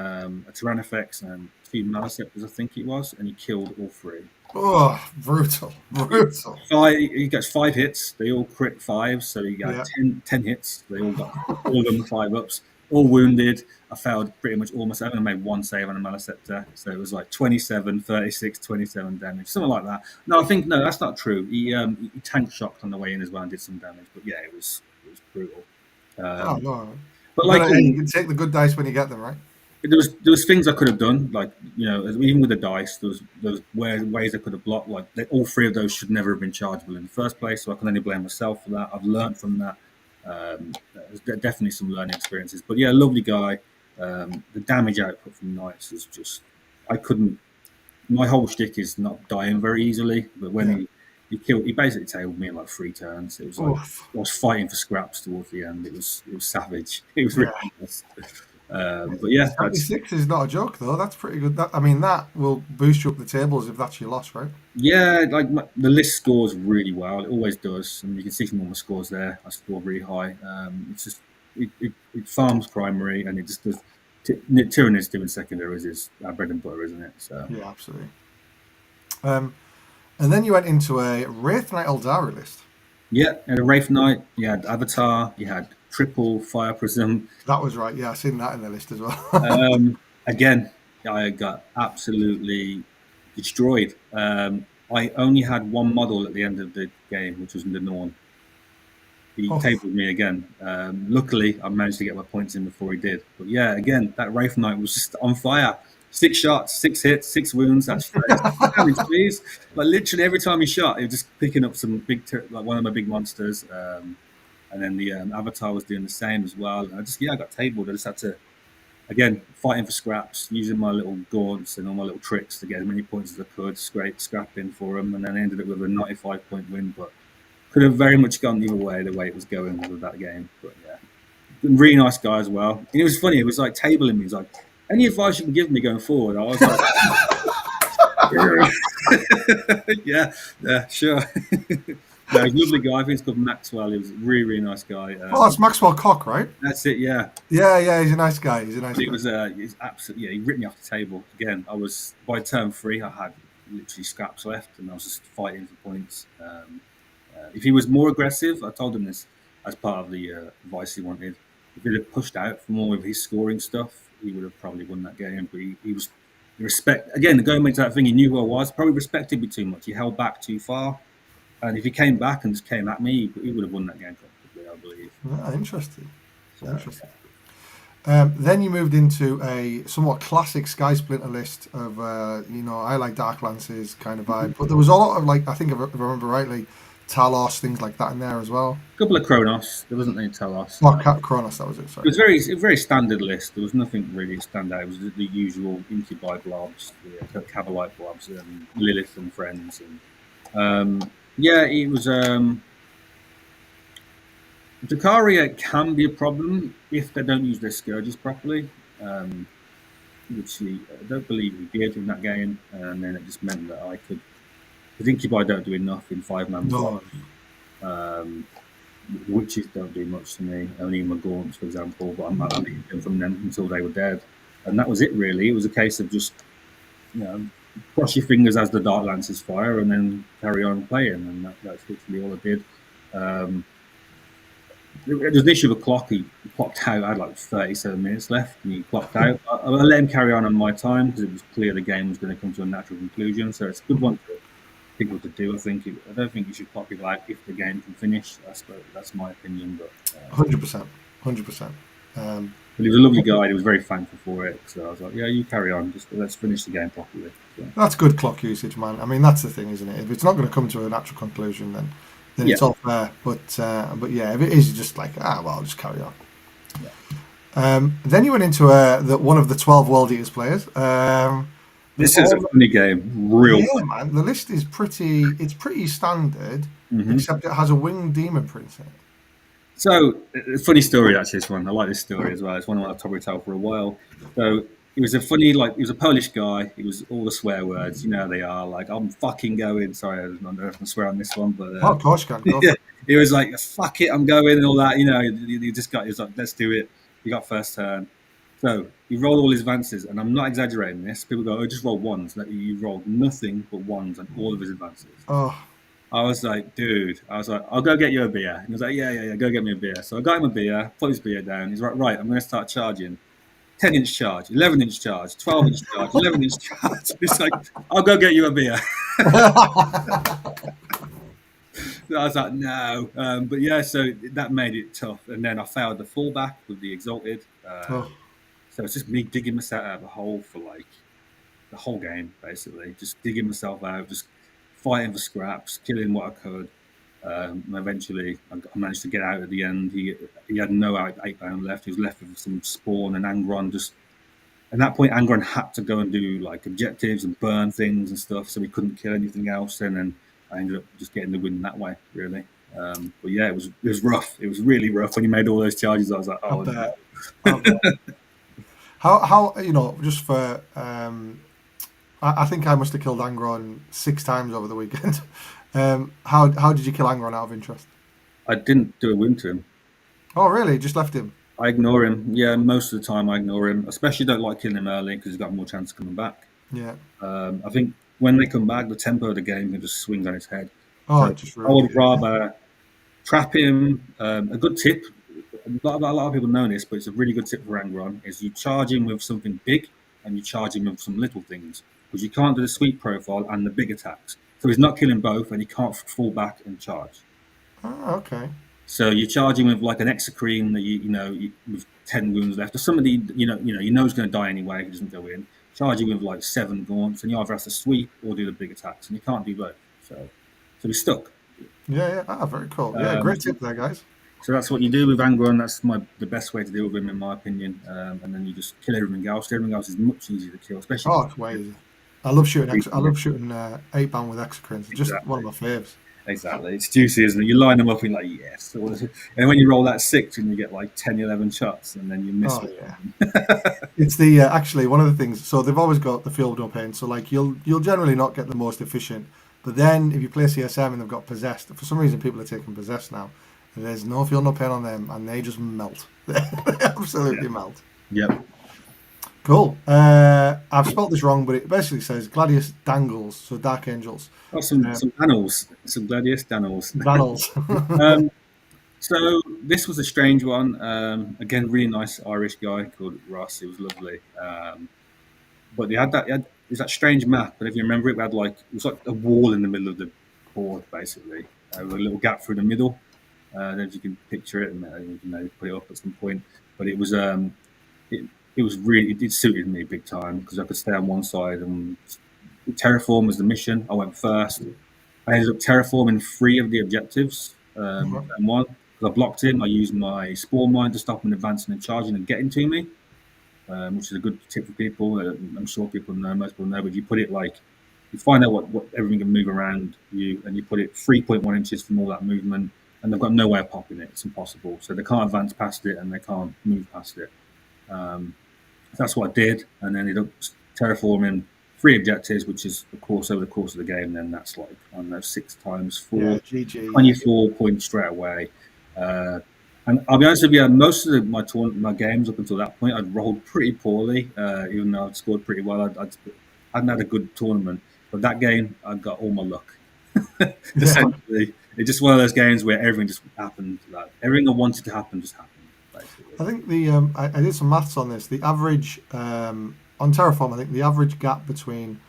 A: Tyrannifex and two Maliceptors, I think it was, and he killed all three.
B: Oh, brutal, brutal.
A: He gets 5 hits. They all crit fives, so he got
B: Yeah.
A: 10 hits. They all got all of them 5 ups, all wounded. I failed pretty much almost. I only made one save on a Maliceptor, so it was like 27, 36, 27 damage, something like that. No, I think no, that's not true. He tank shocked on the way in as well and did some damage, but yeah, it was brutal.
B: Oh
A: Um,
B: no.
A: but
B: But
A: like
B: you can take the good dice when you get them, right?
A: there was things I could have done, like even with the dice, there was ways I could have blocked. Like all three of those should never have been chargeable in the first place, so I can only blame myself for that. I've learned from that. There's definitely some learning experiences, but yeah, lovely guy. The damage output from Knights is just I couldn't. My whole shtick is not dying very easily, but when
B: Yeah.
A: he basically tabled me in like 3 turns. It was like
B: Oof.
A: I was fighting for scraps towards the end. It was savage. It was
B: Yeah.
A: ridiculous. But yeah, that's
B: 76 is not a joke, though. That's pretty good. I mean, that will boost you up the tables if that's your loss, right?
A: yeah, like the list scores really well. It always does, and you can see from all my scores there. I score really high. It's just it farms primary, and it just does. Tyranids doing secondaries is our bread and butter, isn't it? So
B: Yeah, absolutely. And then you went into a Wraith Knight Eldari list.
A: yeah, and a Wraith Knight. You had Avatar. You had triple Fire Prism.
B: That was right. Yeah, I seen that in the list as well.
A: Again, I got absolutely destroyed. I only had one model at the end of the game, which was the Norn. He
B: Oh,
A: tabled me again. Luckily, I managed to get my points in before he did. But yeah, again, that Wraith Knight was just on fire. 6 shots, 6 hits, 6 wounds. That's 36 damage, please. Like literally every time he shot, he was just picking up some like one of my big monsters. And then the Avatar was doing the same as well. And I got tabled. I just had to again fighting for scraps, using my little gaunts and all my little tricks to get as many points as I could, scrapping for them, and then I ended up with a 95-point win. But could have very much gone the other way, the way it was going with that game. But yeah, really nice guy as well. And it was funny. It was like tabling me. He was like, "Any advice you can give me going forward?" I was like, "Yeah, sure." No, he's a lovely guy. I think it's called Maxwell. He was a really, really nice guy.
B: oh, that's Maxwell Cock, right?
A: That's it. Yeah,
B: Yeah, he's a nice guy. He's a nice
A: it
B: guy.
A: was. He's absolutely. Yeah, he ripped me off the table again. I was by turn 3. I had literally scraps left, and I was just fighting for points. If he was more aggressive, I told him this as part of the advice he wanted. If he'd have pushed out for more of his scoring stuff, he would have probably won that game. But he was again going back to that thing. He knew who I was. Probably respected me too much. He held back too far. And if he came back and just came at me, he would have won that game comfortably, I believe.
B: Interesting.
A: So,
B: Interesting. Then you moved into a somewhat classic Sky Splinter list of, I like Dark Lances kind of vibe. But there was a lot of, like, I think if I remember rightly, Talos, things like that in there as well.
A: a couple of Kronos. There wasn't any Talos.
B: Oh, Kronos, that was it,
A: It
B: sorry.
A: was a very standard list. There was nothing really stand out. It was the usual Incubi blobs, the Cabalite blobs, and Lilith and friends. And yeah, it was. Dracaria can be a problem if they don't use their Scourges properly, which I don't believe he did in that game. And then it just meant that I could. Because Incubi don't do enough in 5-man
B: No.
A: blocks. The witches don't do much to me. Only my gaunts, for example, but I'm not eating from them until they were dead. And that was it, really. It was a case of just, cross your fingers as the Dark Lances fire and then carry on playing. And that's literally all I did. There was an issue with a clock. He clocked out. I had like 37 minutes left, and he clocked out. I let him carry on my time because it was clear the game was going to come to a natural conclusion. So it's a good one for people to do. I don't think you should clock people out if the game can finish. That's my opinion. But
B: 100%. 100%.
A: but he was a lovely guy. He was very thankful for it. So I was like, yeah, you carry on. Just let's finish the game properly. So.
B: That's good clock usage, man. I mean, that's the thing, isn't it? If it's not going to come to a natural conclusion, then then it's all fair. But yeah, if it is just like well, I'll just carry on. Then you went into one of the 12 World Eaters players.
A: This is a funny game, real.
B: Yeah, man. The list is pretty standard, except it has a winged demon prince in it.
A: So, a funny story actually. This one, I like this story as well. It's one I've probably told for a while. So, he was he was a Polish guy. He was all the swear words, you know how they are. Like, I'm fucking going. Sorry, I don't know if I can swear on this one, but
B: Of course, you can. Go
A: yeah, he was like, fuck it, I'm going and all that. You know, he was like, let's do it. He got first turn. So he rolled all his advances, and I'm not exaggerating this. People go, "Oh, just roll ones." Like, he rolled nothing but ones on all of his advances.
B: Oh,
A: I was like, dude, I'll go get you a beer. And he was like, yeah, go get me a beer. So I got him a beer, put his beer down. He's like, right, I'm going to start charging. 10-inch charge, 11-inch charge, 12-inch charge, 11-inch charge. He's like, I'll go get you a beer. So I was like, no. But yeah, so that made it tough. And then I failed the fullback with the Exalted. So it's just me digging myself out of a hole for like the whole game, basically. Just digging myself out, just fighting for scraps, killing what I could. Eventually, I managed to get out at the end. He had no 8-pound left. He was left with some spawn and Angron. Just at that point, Angron had to go and do like objectives and burn things and stuff, so we couldn't kill anything else. And then I ended up just getting the win that way, really. But yeah, it was rough. It was really rough when he made all those charges. I was like, oh, no.
B: How just for I think I must have killed Angron 6 times over the weekend. How did you kill Angron out of interest?
A: I didn't do a win to him.
B: Oh, really? Just left him?
A: I ignore him. Yeah, most of the time I ignore him. Especially don't like killing him early because he's got more chance of coming back.
B: Yeah.
A: I think when they come back, the tempo of the game can just swings on its head.
B: Oh,
A: so I would rather trap him. A good tip. A lot of people know this, but it's a really good tip for Angron, is you charge him with something big and you charge him with some little things, because you can't do the sweep profile and the big attacks. So he's not killing both, and he can't fall back and charge.
B: Oh, okay.
A: So you're charging with like an Exocrine that with 10 wounds left, or somebody you know he's going to die anyway if he doesn't go in. Charging with like 7 gaunts, and you either have to sweep or do the big attacks, and you can't do both. So he's stuck.
B: Yeah. Very cool. Yeah, great tip there, guys.
A: So that's what you do with Angron. That's the best way to deal with him, in my opinion. And then you just kill everything else. Everything else is much easier to kill, especially.
B: Oh, it's way easier. I love shooting 8-band with Exocrines. It's just one of my faves.
A: Exactly. It's juicy, isn't it? You line them up and you're like, yes. And when you roll that 6 and you get like 10, 11 shots, and then you miss it.
B: Yeah. It's the actually one of the things. So they've always got the field no pain. So like you'll generally not get the most efficient. But then if you play CSM and they've got possessed, for some reason people are taking possessed now. There's no field no pain on them, and they just melt. They absolutely melt.
A: Yep.
B: Cool. I've spelt this wrong, but it basically says Gladius Dangles, so Dark Angels.
A: Oh, some Danels. Some Gladius Danels.
B: Danels.
A: So this was a strange one. Again, really nice Irish guy called Ross. It was lovely. But they had that strange map. But if you remember it, it was like a wall in the middle of the board, basically, with a little gap through the middle. If you can picture it, and you can maybe put it up at some point. But it was it suited me big time, because I could stay on one side, and terraform was the mission. I went first. I ended up terraforming 3 of the objectives, and one, because I blocked him. I used my spawn mine to stop him advancing and charging and getting to me, which is a good tip for people. I'm sure most people know, but you put it you find out what everything can move around you, and you put it 3.1 inches from all that movement, and they've got no way of popping it. It's impossible. So they can't advance past it, and they can't move past it. That's what I did, and then ended up terraforming 3 objectives, which is, of course, over the course of the game. Then that's 6 times 4,
B: GG.
A: 24 points straight away. And I'll be honest with you, most of my games up until that point, I'd rolled pretty poorly, even though I'd scored pretty well. I hadn't had a good tournament, but that game, I got all my luck. Essentially, it's just one of those games where everything just happened. Everything I wanted to happen just happened. Basically.
B: I think I did some maths on this. The average on Terraform, I think the average gap between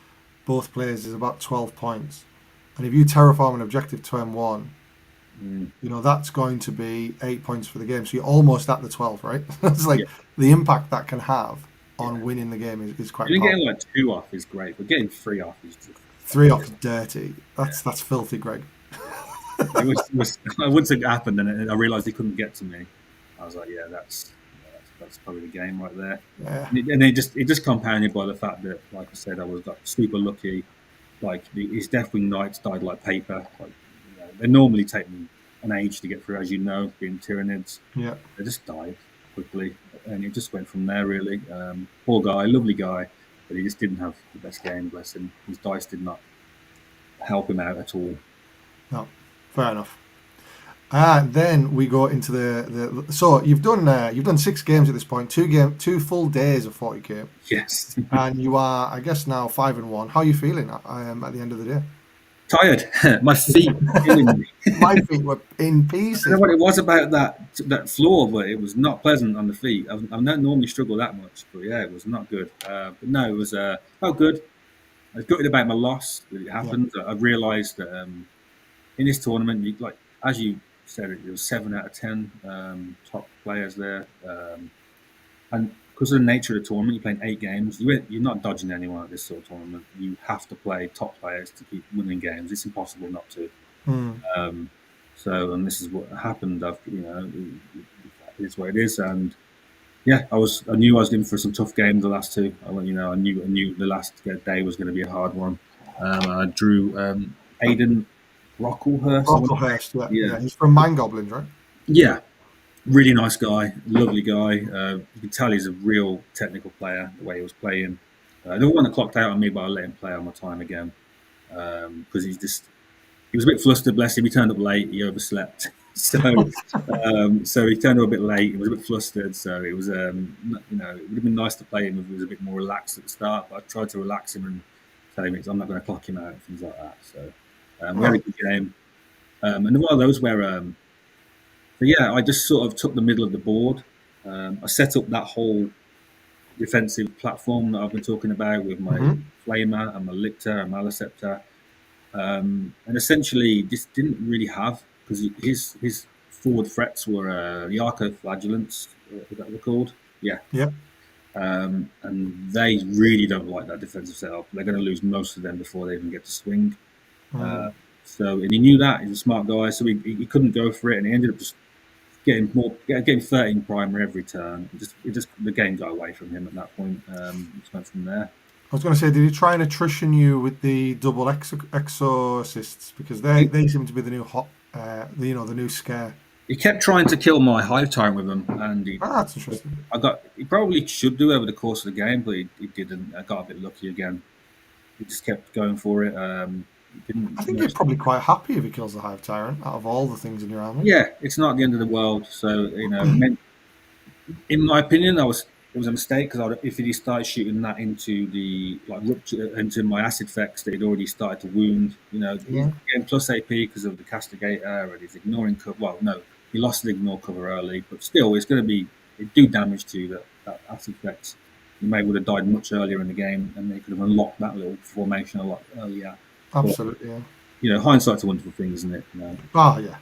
B: both players is about 12 points. And if you terraform an objective turn 1, that's going to be 8 points for the game. So you're almost at the 12, right? It's the impact that can have on winning the game is quite.
A: Even getting 2 off is great, but getting 3 off is just
B: 3 off is dirty. That's filthy, Greg.
A: once it happened, and I realised he couldn't get to me. I was like, yeah, that's probably the game right there.
B: Yeah.
A: And it just compounded by the fact that, like I said, I was got super lucky. Like his Deathwing Knights died like paper. Like they normally take me an age to get through, as you know, being Tyranids.
B: Yeah.
A: They just died quickly, and it just went from there. Really, poor guy, lovely guy, but he just didn't have the best game. Bless him. His dice did not help him out at all.
B: No. Fair enough. Then we go into the. So you've done 6 games at this point. 2 full days of 40k,
A: Yes.
B: and you are, I guess, now 5-1. How are you feeling at the end of the day?
A: Tired. My feet killing me.
B: My feet were in
A: I don't
B: pieces.
A: know what it was about that floor, but it was not pleasant on the feet. I don't normally struggle that much, but yeah, it was not good. But no, it was good. I was gutted about my loss. That it
B: Yeah.
A: happened. I realised that in this tournament, like as you said, it was 7 out of 10 top players there, and because of the nature of the tournament, you're playing 8 games. You're not dodging anyone at this sort of tournament. You have to play top players to keep winning games. It's impossible not to.
B: Hmm.
A: Um, and this is what happened. It's what it is. And yeah, I knew I was in for some tough games. The last two, I knew the last day was going to be a hard one. I drew Aidan Rocklehurst.
B: Brocklehurst, yeah,
A: Yeah,
B: yeah. He's from Mind Goblins, right?
A: yeah, really nice guy, lovely guy. You can tell he's a real technical player. The way he was playing, the one that clocked out on me, but I let him play on my time again because he was a bit flustered, bless him. He turned up late. He overslept. So he turned up a bit late. He was a bit flustered. So it was, it would have been nice to play him if he was a bit more relaxed at the start. But I tried to relax him and tell him I'm not going to clock him out, things like that. So we had a good game. And one of those where, yeah, I just sort of took the middle of the board. I set up that whole defensive platform that I've been talking about with my Flamer and my Lictor and my Maliceptor. And essentially just didn't really have, because his forward threats were the Arco-Flagellants, is that what they're called? Yeah.
B: Yeah.
A: And they really don't like that defensive setup. They're going to lose most of them before they even get to swing. And he knew that. He's a smart guy, so he couldn't go for it, and he ended up just getting 13 primer every turn. The game got away from him at that point. Just went from there.
B: I was going to say, did he try and attrition you with the double exorcists, because they seem to be the new hot, the new scare?
A: He kept trying to kill my Hive Tyrant with them, and
B: that's interesting.
A: He probably should do over the course of the game, but he didn't. I got a bit lucky again. He just kept going for it.
B: I think he's probably quite happy if he kills the Hive Tyrant out of all the things in your army.
A: Yeah, it's not the end of the world. So in my opinion, it was a mistake, because if he started shooting that into into my acid effects that he'd already started to wound, he's getting plus AP because of the Castigator, and he's ignoring cover. Well, no, he lost the ignore cover early, but still, it's going to do damage to that acid effects. He may would have died much earlier in the game, and they could have unlocked that little formation a lot earlier.
B: Absolutely,
A: but, yeah. Hindsight's a wonderful thing, isn't it?
B: Oh yeah.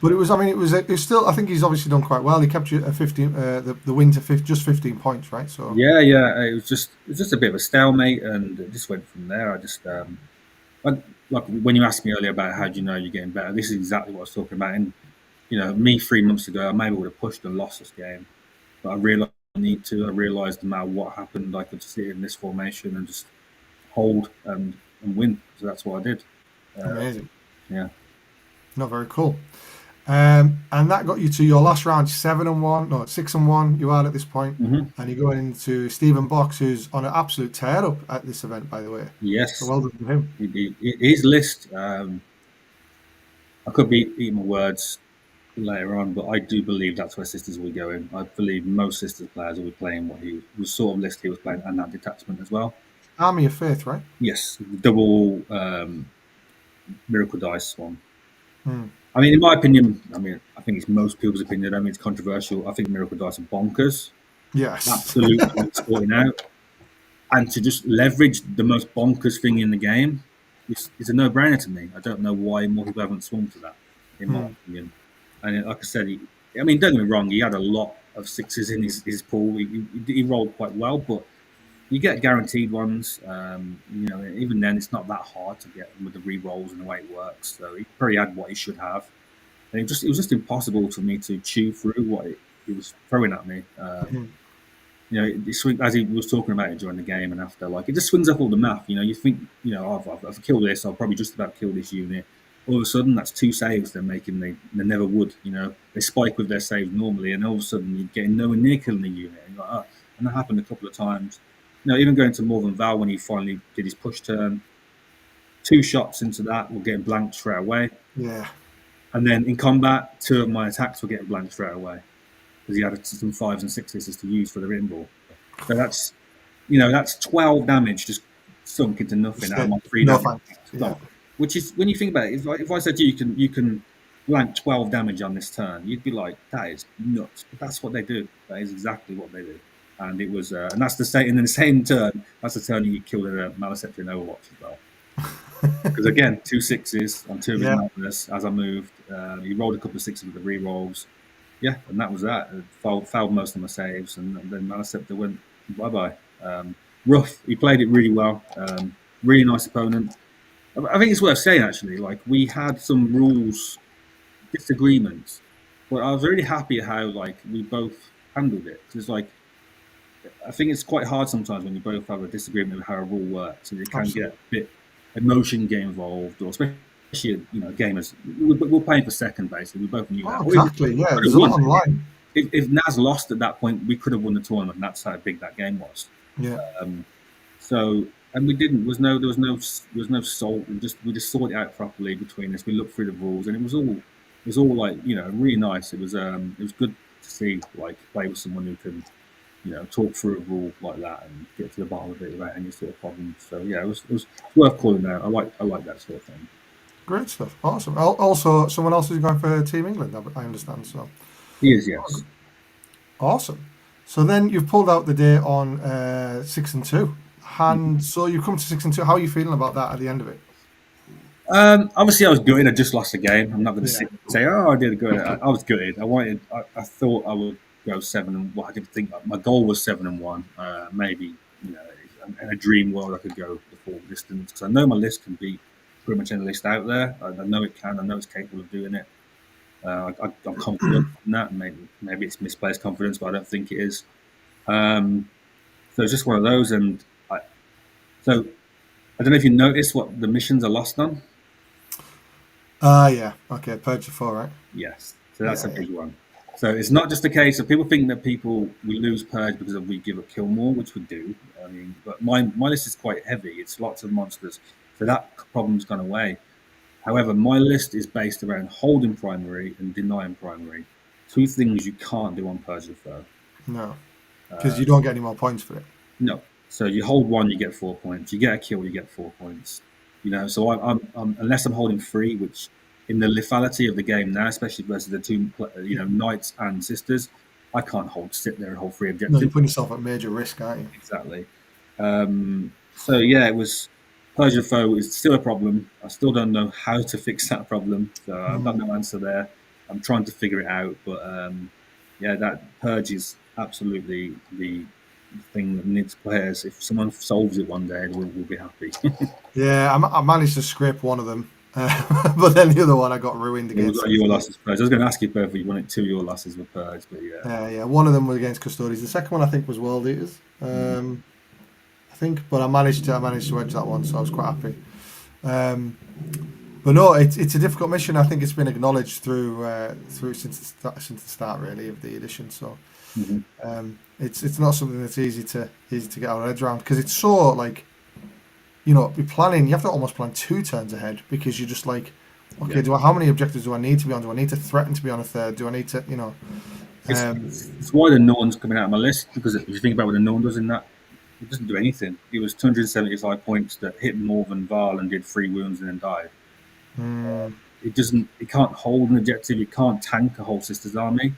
B: But it was still, I think he's obviously done quite well. He kept you at 15, the win to just 15 points, right? So
A: yeah, it was just a bit of a stalemate, and it just went from there. I just like when you asked me earlier about how do you know you're getting better, this is exactly what I was talking about. And me 3 months ago, I maybe would have pushed and lost this game, but I realised I need to. I realised no matter what happened, I could sit in this formation and just hold and win. So that's what I did.
B: Amazing.
A: Yeah.
B: Not very cool. And that got you to your last round, 6-1. You are at this point, and you're going into Stephen Box, who's on an absolute tear up at this event, by the way.
A: Yes.
B: So well done to him.
A: His list. I could be eating my words later on, but I do believe that's where Sisters will be going. I believe most Sisters players will be playing what he was sort of list he was playing, and that detachment as well.
B: Army of Faith, right?
A: Yes, double Miracle Dice one. I mean, in my opinion, I think it's most people's opinion. I mean, it's controversial. I think Miracle Dice are bonkers.
B: Yes.
A: Absolutely sorting out. And to just leverage the most bonkers thing in the game is a no-brainer to me. I don't know why more people haven't swung to that, in my opinion. And like I said, don't get me wrong, he had a lot of sixes in his pool. He rolled quite well, but you get guaranteed ones. Even then, it's not that hard to get them with the re-rolls and the way it works. So he probably had what he should have, and it was just impossible for me to chew through what he was throwing at me.
B: Mhm.
A: As he was talking about it during the game and after, like it just swings up all the math. You think, I've killed this, I'll probably just about kill this unit. All of a sudden, that's two saves they're making. They never would. They spike with their saves normally, and all of a sudden you're getting nowhere near killing the unit. And, you're like, oh. And that happened a couple of times. Even going to Northern Val when he finally did his push turn, 2 shots into that were getting blanked straight away.
B: Yeah.
A: And then in combat, 2 of my attacks were getting blanked straight away because he had some 5s and 6s to use for the ring ball. So that's 12 damage just sunk into nothing out of my 3
B: No
A: damage.
B: thanks. Yeah.
A: Which is, when you think about it, if I said to you can blank 12 damage on this turn, you'd be like, that is nuts. But that's what they do. That is exactly what they do. And it was, and that's the same. And in the same turn, that's the turn you killed a Maliceptor in Overwatch as well. Because again, 2 6s on 2 of his Malus as I moved. He rolled a couple of 6s with the re-rolls. Yeah, and that was that. Fouled most of my saves, and then Maliceptor went bye-bye. Rough. He played it really well. Really nice opponent. I think it's worth saying, actually, like, we had some rules disagreements, but I was really happy how, like, we both handled it. Because, like, I think it's quite hard sometimes when you both have a disagreement with how a rule works, and it can get a bit emotion get involved, or especially, gamers. We're playing for second, basically. We both knew that.
B: Exactly, yeah. There's a lot online.
A: If Naz lost at that point, we could have won the tournament, and that's how big that game was.
B: Yeah.
A: And we didn't. There was no salt. We just sorted it out properly between us. We looked through the rules, and it was all like, really nice. It was good to see, like, play with someone who can, talk through a rule like that and get to the bottom of it without any sort of problems. So yeah, it was worth calling out. I like that sort of thing.
B: Great stuff. Awesome. Also, someone else is going for Team England, I understand. So
A: he is, yes.
B: Awesome. So then you've pulled out the day on 6-2. And so you come to 6-2. How are you feeling about that at the end of it?
A: Obviously, I was gutted. I just lost the game. I'm not going to say, "Oh, I did good." I was gutted. I thought I would go 7. I didn't think my goal was 7-1. Maybe, in a dream world, I could go the full distance, because I know my list can beat pretty much any list out there. I know it can. I know it's capable of doing it. I'm confident in that. Maybe it's misplaced confidence, but I don't think it is. So it's just one of those, and so I don't know if you noticed what the missions are lost on.
B: Yeah. Okay, Purge 4, right?
A: Yes. So that's a big one. So it's not just a case of people think that we lose Purge because we give up kill more, which we do. I mean, but my list is quite heavy. It's lots of monsters. So that problem's gone away. However, my list is based around holding primary and denying primary. 2 things you can't do on Purge the Foe.
B: No. Because you don't get any more points for it.
A: No. So you hold 1, you get 4 points. You get a kill, you get 4 points. So I'm unless I'm holding 3, which in the lethality of the game now, especially versus the 2, knights and sisters, I can't sit there and hold 3 objectives.
B: No, you're putting yourself at major risk, aren't you?
A: Exactly. So yeah, it was. Purge the Foe is still a problem. I still don't know how to fix that problem. So I've got no answer there. I'm trying to figure it out, but that Purge is absolutely the thing that needs players. If someone solves it one day, we'll be happy.
B: Yeah, I managed to scrape one of them, but then the other one I got ruined against.
A: Your losses, Purge. I was going to ask you both if you wanted 2 of your losses with Purge, but yeah.
B: Yeah, one of them was against Custodians. The second one I think was World Eaters. I think, but I managed to edge that one, so I was quite happy. But no, it's a difficult mission. I think it's been acknowledged through since the start really of the edition. So it's not something that's easy to get our heads around, because it's so, like, you're planning. You have to almost plan 2 turns ahead, because you're just like, okay, how many objectives do I need to be on? Do I need to threaten to be on a 3rd? Do I need to,
A: It's why the Norn's coming out of my list, because if you think about what the Norn does in that, it doesn't do anything. It was 275 points that hit more than Val and did 3 wounds and then died. It can't hold an objective. It can't tank a whole Sisters army.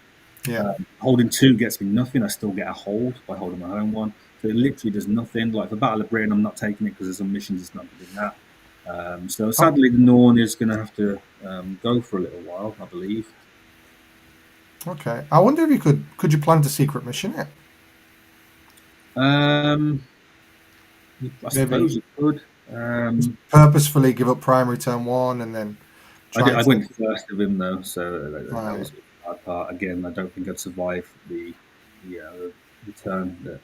A: Holding 2 gets me nothing. I still get a hold by holding my own one. So it literally does nothing. Like for Battle of Britain, I'm not taking it because there's some missions it's not doing that. So sadly, the Norn is going to have to go for a little while, I believe.
B: Okay. I wonder if you could you plan to secret mission it?
A: I
B: Maybe
A: suppose you could.
B: purposefully give up primary turn one and then try
A: I
B: and
A: went
B: take.
A: first of him though, so that
B: Right.
A: was the hard part. Again, I don't think I'd survive the turn that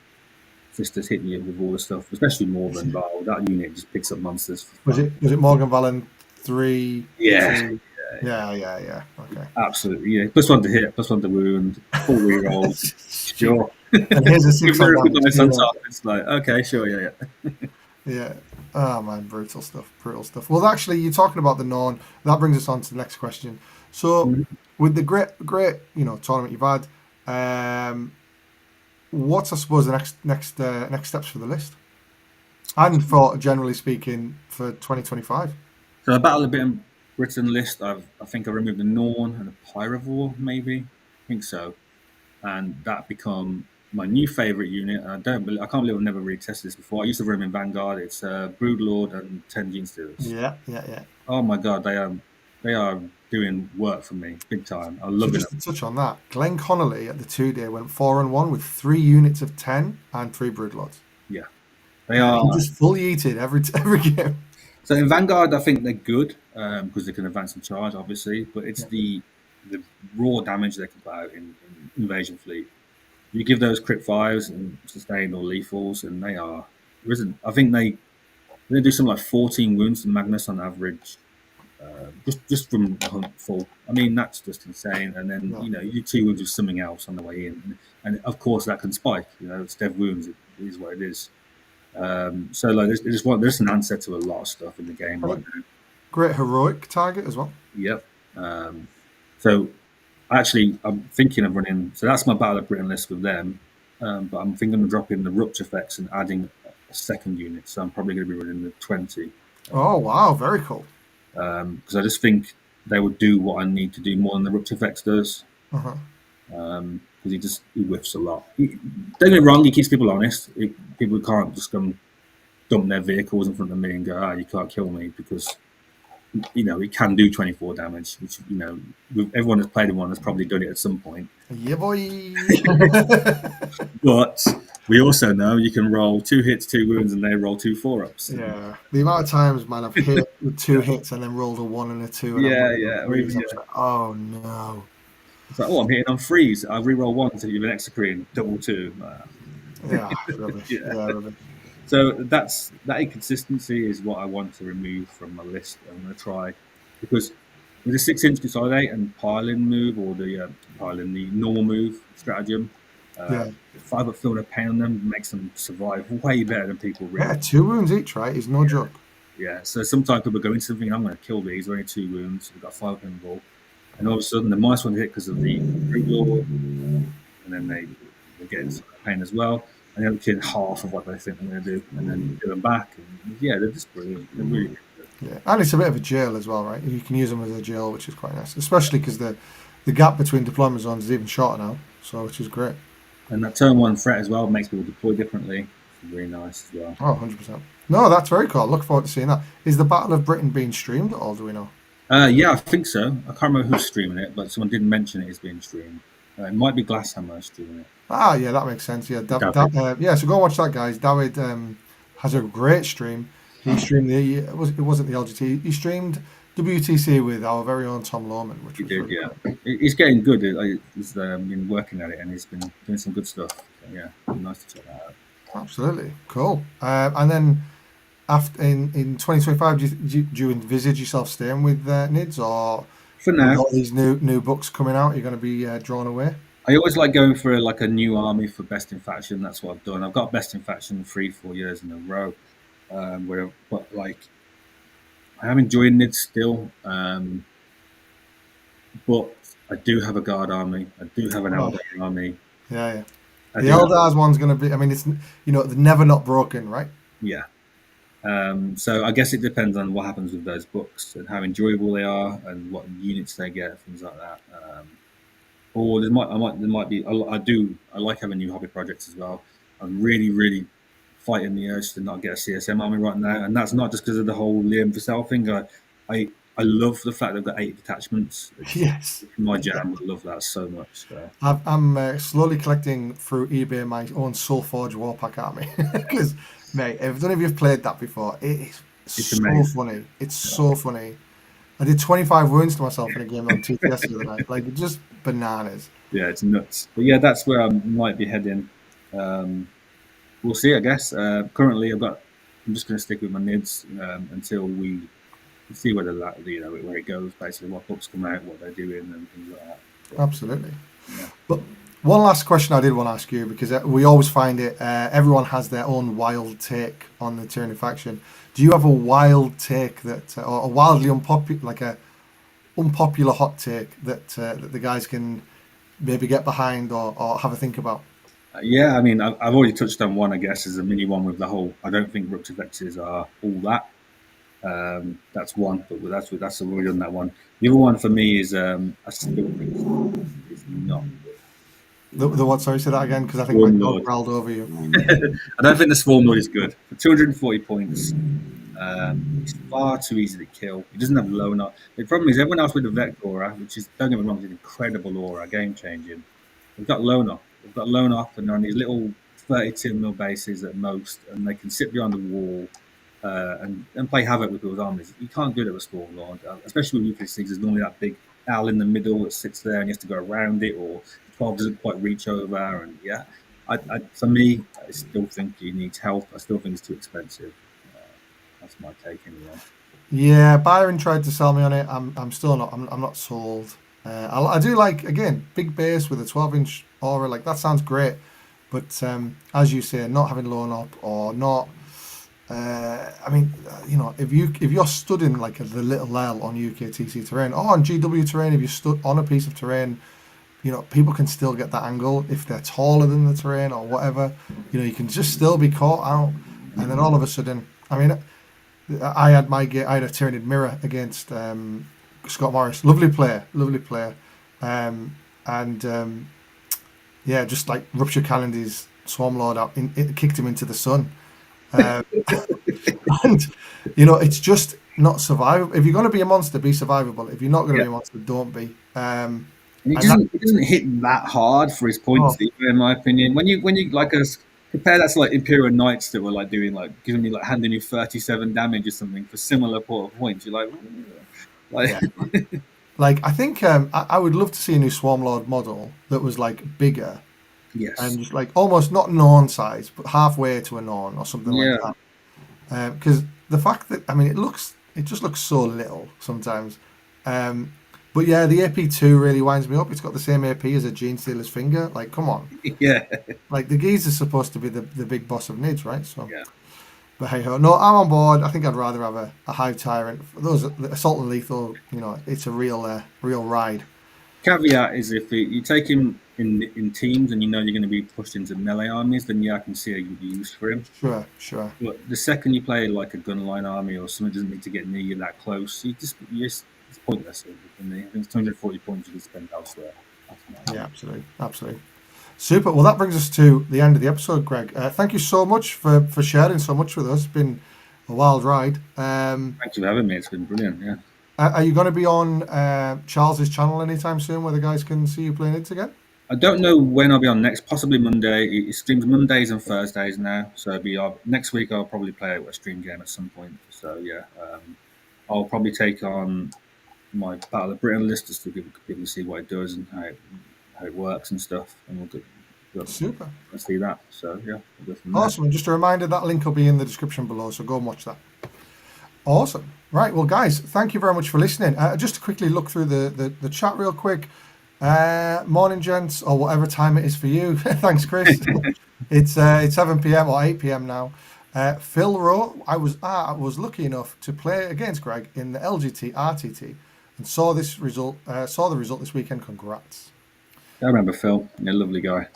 A: Sisters hit you with all the stuff, especially Morgan Val. That unit just picks up monsters for fun.
B: Was it Morgan Vallen 3,
A: Yeah,
B: 2? Yeah. Okay.
A: absolutely. Yeah, plus one to hit, plus one to wound, full reroll.
B: Shoot.
A: Sure.
B: And here's a
A: With
B: 6 on
A: miracle
B: damage.
A: dice on top, it's like okay, sure, yeah.
B: Yeah. Oh man, brutal stuff. Brutal stuff. Well, actually, you're talking about the Norn. That brings us on to the next question. So,
A: Mhm.
B: with the great, tournament you've had, um, what's I suppose the next steps for the list, and for generally speaking for 2025?
A: So the Battle of Britain list, I think I removed the Norn and the Pyrovore, maybe. I think so. And that become my new favorite unit. And I can't believe I've never really tested this before. I used to run them in Vanguard. It's Broodlord and 10 Gene Stealers.
B: Yeah.
A: Oh my god, they are doing work for me big time. I'm
B: So
A: loving
B: just
A: them.
B: to touch on that, Glenn Connolly at the 2 day went 4-1 with 3 units of 10 and 3 Broodlords.
A: Yeah, they are.
B: He just full yeeted every game.
A: So in Vanguard, I think they're good because they can advance and charge, obviously. But it's
B: Yeah.
A: the raw damage they can put out in Invasion Fleet. You give those crit fives and sustained or lethals, and they are. There isn't. I think they do something like 14 wounds to Magnus on average, just from the hunt full. I mean, that's just insane. And then
B: No.
A: you do 2 wounds with something else on the way in, and of course that can spike. It's dev wounds. It is what it is. So like, there's an answer to a lot of stuff in the game right now.
B: Great heroic target as well.
A: Yep. So actually, I'm thinking of running. So that's my Battle of Britain list with them. But I'm thinking of dropping the rupture effects and adding a second unit. So I'm probably going to be running the 20
B: Oh wow, very cool.
A: because I just think they would do what I need to do more than the rupture effects does.
B: Uh-huh.
A: Because he whiffs a lot. Don't get me wrong, he keeps people honest. People can't just come dump their vehicles in front of me and go, you can't kill me because it can do 24 damage, which everyone that's played in one has probably done it at some point.
B: Yeah, boy.
A: But we also know you can roll 2 hits, 2 wounds, and they roll 2 4-ups.
B: Yeah. The amount of times, man, I've hit with 2 hits and then rolled a 1 and a 2 and I'm
A: Yeah,
B: rolling
A: yeah.
B: threes. I'm just like, oh no.
A: It's like, I'm hitting on 3s. I reroll 1 to give an extra green, double 2.
B: Yeah, rubbish.
A: Yeah.
B: Yeah, rubbish.
A: So that inconsistency is what I want to remove from my list. I'm going to try because with a 6-inch consolidate and pile-in move or the the normal move stratagem,
B: Yeah.
A: 5-up field of pain on them makes them survive way better than people
B: Yeah,
A: realize.
B: 2 wounds each, right? Is no joke.
A: Yeah, so sometimes people go into something, I'm going to kill these, only 2 wounds, we've got 5 involved, and all of a sudden the mice want to hit because of the brute lord, and then they get into pain as well, and they don't kill half of what they think they're going to do, and then do them back, and yeah, they're just brilliant. They're really good.
B: Yeah, and it's a bit of a jail as well, right? You can use them as a jail, which is quite nice, especially because the gap between deployment zones is even shorter now, so which is great.
A: And that turn 1 threat as well makes people deploy differently. It's really nice as well.
B: Oh, 100%. No, that's very cool. I look forward to seeing that. Is the Battle of Britain being streamed at all, do we know?
A: Yeah, I think so. I can't remember who's streaming it, but someone did mention it is being streamed. It might be Glasshammer streaming it.
B: Ah, yeah, that makes sense. Yeah, yeah. So go watch that, guys. David has a great stream. He streamed it wasn't the LGT. He streamed WTC with our very own Tom Lawman, which
A: He
B: was
A: did,
B: really
A: yeah.
B: cool.
A: He's getting good. He's been working at it, and he's been doing some good stuff. So, yeah, it'd be nice to check that out.
B: Absolutely cool. And then after in 2025, do you envisage yourself staying with NIDS, or
A: For
B: with
A: now,
B: all these new books coming out, you're going to be drawn away?
A: I always like going for a new army for best in faction. That's what I've done. I've got best in faction 3-4 years in a row. But like I am enjoying it still. But I do have a guard army. I do have an
B: Oh,
A: Eldar army.
B: yeah.
A: I
B: The
A: do have,
B: Eldars one's going to be. I mean, it's they're never not broken, right?
A: yeah. So I guess it depends on what happens with those books and how enjoyable they are and what units they get, things like that. Or there might be. I like having new hobby projects as well. I'm really fighting the urge to not get a CSM army right now, and that's not just because of the whole Liam Vassell thing. I I love the fact they've got 8 detachments. It's
B: Yes.
A: my
B: Yeah.
A: jam. I love that so much. So.
B: I'm slowly collecting through eBay my own Soulforge Warpack army because, mate, if I don't know if you've played that before, it is
A: It's
B: so
A: amazing.
B: funny. It's so funny. I did 25 wounds to myself in a game on TTS the other night. Like, just bananas.
A: Yeah, it's nuts. But yeah, that's where I might be heading. Um, we'll see, I guess. Currently, I'm just going to stick with my nids until we see where where it goes. Basically, what books come out, what they're doing, and things like that. But,
B: Absolutely.
A: yeah.
B: But one last question I did want to ask you because we always find it, everyone has their own wild take on the Tyranny faction. Do you have a wild take or a wildly unpopular, like a unpopular hot take that the guys can maybe get behind or have a think about?
A: Yeah, I mean, I've already touched on one, I guess, as a mini one with the whole. I don't think rupture vexes are all that. That's one, but that's already done that one. The other one for me is I still think is not
B: The what? Sorry, say that again because I think my
A: Swarm
B: dog
A: Lord.
B: growled over you.
A: I don't think the Swarm Lord is good for 240 points. He's far too easy to kill. He doesn't have loner. The problem is everyone else with the Vect aura, which is, don't get me wrong, is an incredible aura, game changing. They've got loner. They've got loner up and they're on these little 32 mil bases at most, and they can sit behind the wall and play havoc with people's armies. You can't do that with Storm Lord, especially with Euclid There's normally that big owl in the middle that sits there and he has to go around it, or the 12 doesn't quite reach over. And yeah, for me, I still think he needs help. I still think it's too expensive. Uh, that's my take anyway.
B: Yeah, Byron tried to sell me on it. I'm still not. I'm not sold. I do like again big base with a 12-inch aura. Like that sounds great, but as you say, not having loan up or not. I mean, if you're stood in like the little L on UKTC terrain or on GW terrain, if you stood on a piece of terrain, people can still get that angle if they're taller than the terrain or whatever. You can just still be caught out, and then all of a sudden, I mean, I had a Tyranid mirror against Scott Morris, lovely player, lovely player, and yeah, just like rupture Calendy's Swarm Lord out, it kicked him into the sun. Um, and it's just not survivable. If you're going to be a monster, be survivable. If you're not going to
A: Yeah.
B: be a monster, don't be.
A: And
B: And that,
A: he doesn't hit that hard for his
B: oh,
A: points either, in my opinion. When you like us compare that to like Imperial Knights that were like doing like giving you like handing you 37 damage or something for similar points, you're like
B: yeah. Like I think I would love to see a new Swarm Lord model that was like bigger
A: yes,
B: and just like almost not Norn size, but halfway to a Norn or something like
A: yeah,
B: that. Because the fact that I mean, it just looks so little sometimes. Um, but yeah, the AP2 really winds me up. It's got the same AP as a Gene Stealer's finger. Like, come on.
A: yeah,
B: Like the geese is supposed to be the big boss of Nids, right? So,
A: yeah.
B: but hey ho, no, I'm on board. I think I'd rather have a Hive Tyrant. For those assault and lethal, it's a real ride.
A: Caveat is if you take him in teams and you know you're going to be pushed into melee armies, then yeah, I can see a good use for him.
B: Sure, sure.
A: But the second you play like a gunline army or something that doesn't need to get near you that close, it's pointless. For me. I think it's 240 points you can spend elsewhere. That's my
B: Yeah, absolutely, absolutely. Super. Well, that brings us to the end of the episode, Greg. Thank you so much for sharing so much with us. It's been a wild ride.
A: Thanks for having me. It's been brilliant. Yeah.
B: Are you going to be on Charles's channel anytime soon, where the guys can see you playing it again?
A: I don't know when I'll be on next. Possibly Monday. It streams Mondays and Thursdays now. So next week. I'll probably play a stream game at some point. So yeah, I'll probably take on my Battle of Britain list just to give people see what it does and how it works and stuff. And we'll
B: Super.
A: see that. So yeah, we'll go from there.
B: Awesome. And just a reminder that link will be in the description below, so go and watch that. Awesome. Right. Well, guys, thank you very much for listening. Just to quickly look through the chat real quick. Morning, gents, or whatever time it is for you. Thanks, Chris. It's 7 p.m. or 8 p.m. now. Phil Rowe, I was lucky enough to play against Greg in the LGT RTT and saw the result this weekend. Congrats.
A: I remember Phil. Yeah, lovely guy.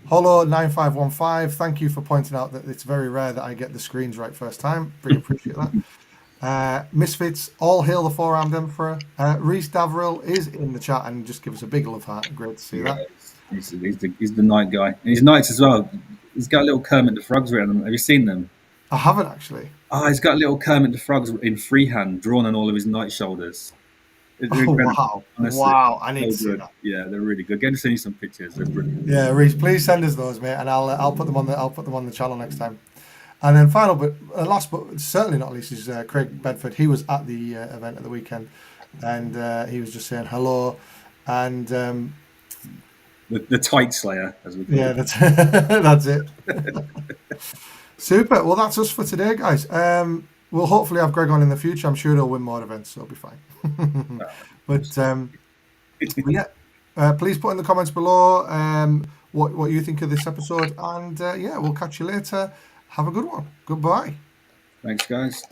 B: Holo9515, thank you for pointing out that it's very rare that I get the screens right first time. Really appreciate that. Misfits, all hail the four-armed emperor. Reese Davrill is in the chat and just give us a big love heart. Great to see that.
A: He's the night guy. And he's knights as well. He's got a little Kermit the Frogs around him. Have you seen them?
B: I haven't actually.
A: Oh, he's got little Kermit the Frogs in freehand drawn on all of his night shoulders. They're
B: Oh
A: incredible,
B: wow,
A: honestly.
B: wow! I need
A: So
B: to see
A: good.
B: that.
A: Yeah, they're really good. Get to see some pictures. They're brilliant.
B: Yeah, Reese, please send us those, mate, and I'll put them on the channel next time. And then final, but last but certainly not least, is Craig Bedford. He was at the event at the weekend, and he was just saying hello, and
A: The Tight Slayer, as we call
B: yeah,
A: it.
B: that's that's it. Super. Well, that's us for today, guys. We'll hopefully have Greg on in the future. I'm sure he'll win more events, so it'll be fine. But yeah, please put in the comments below what you think of this episode, and yeah, we'll catch you later. Have a good one. Goodbye.
A: Thanks, guys.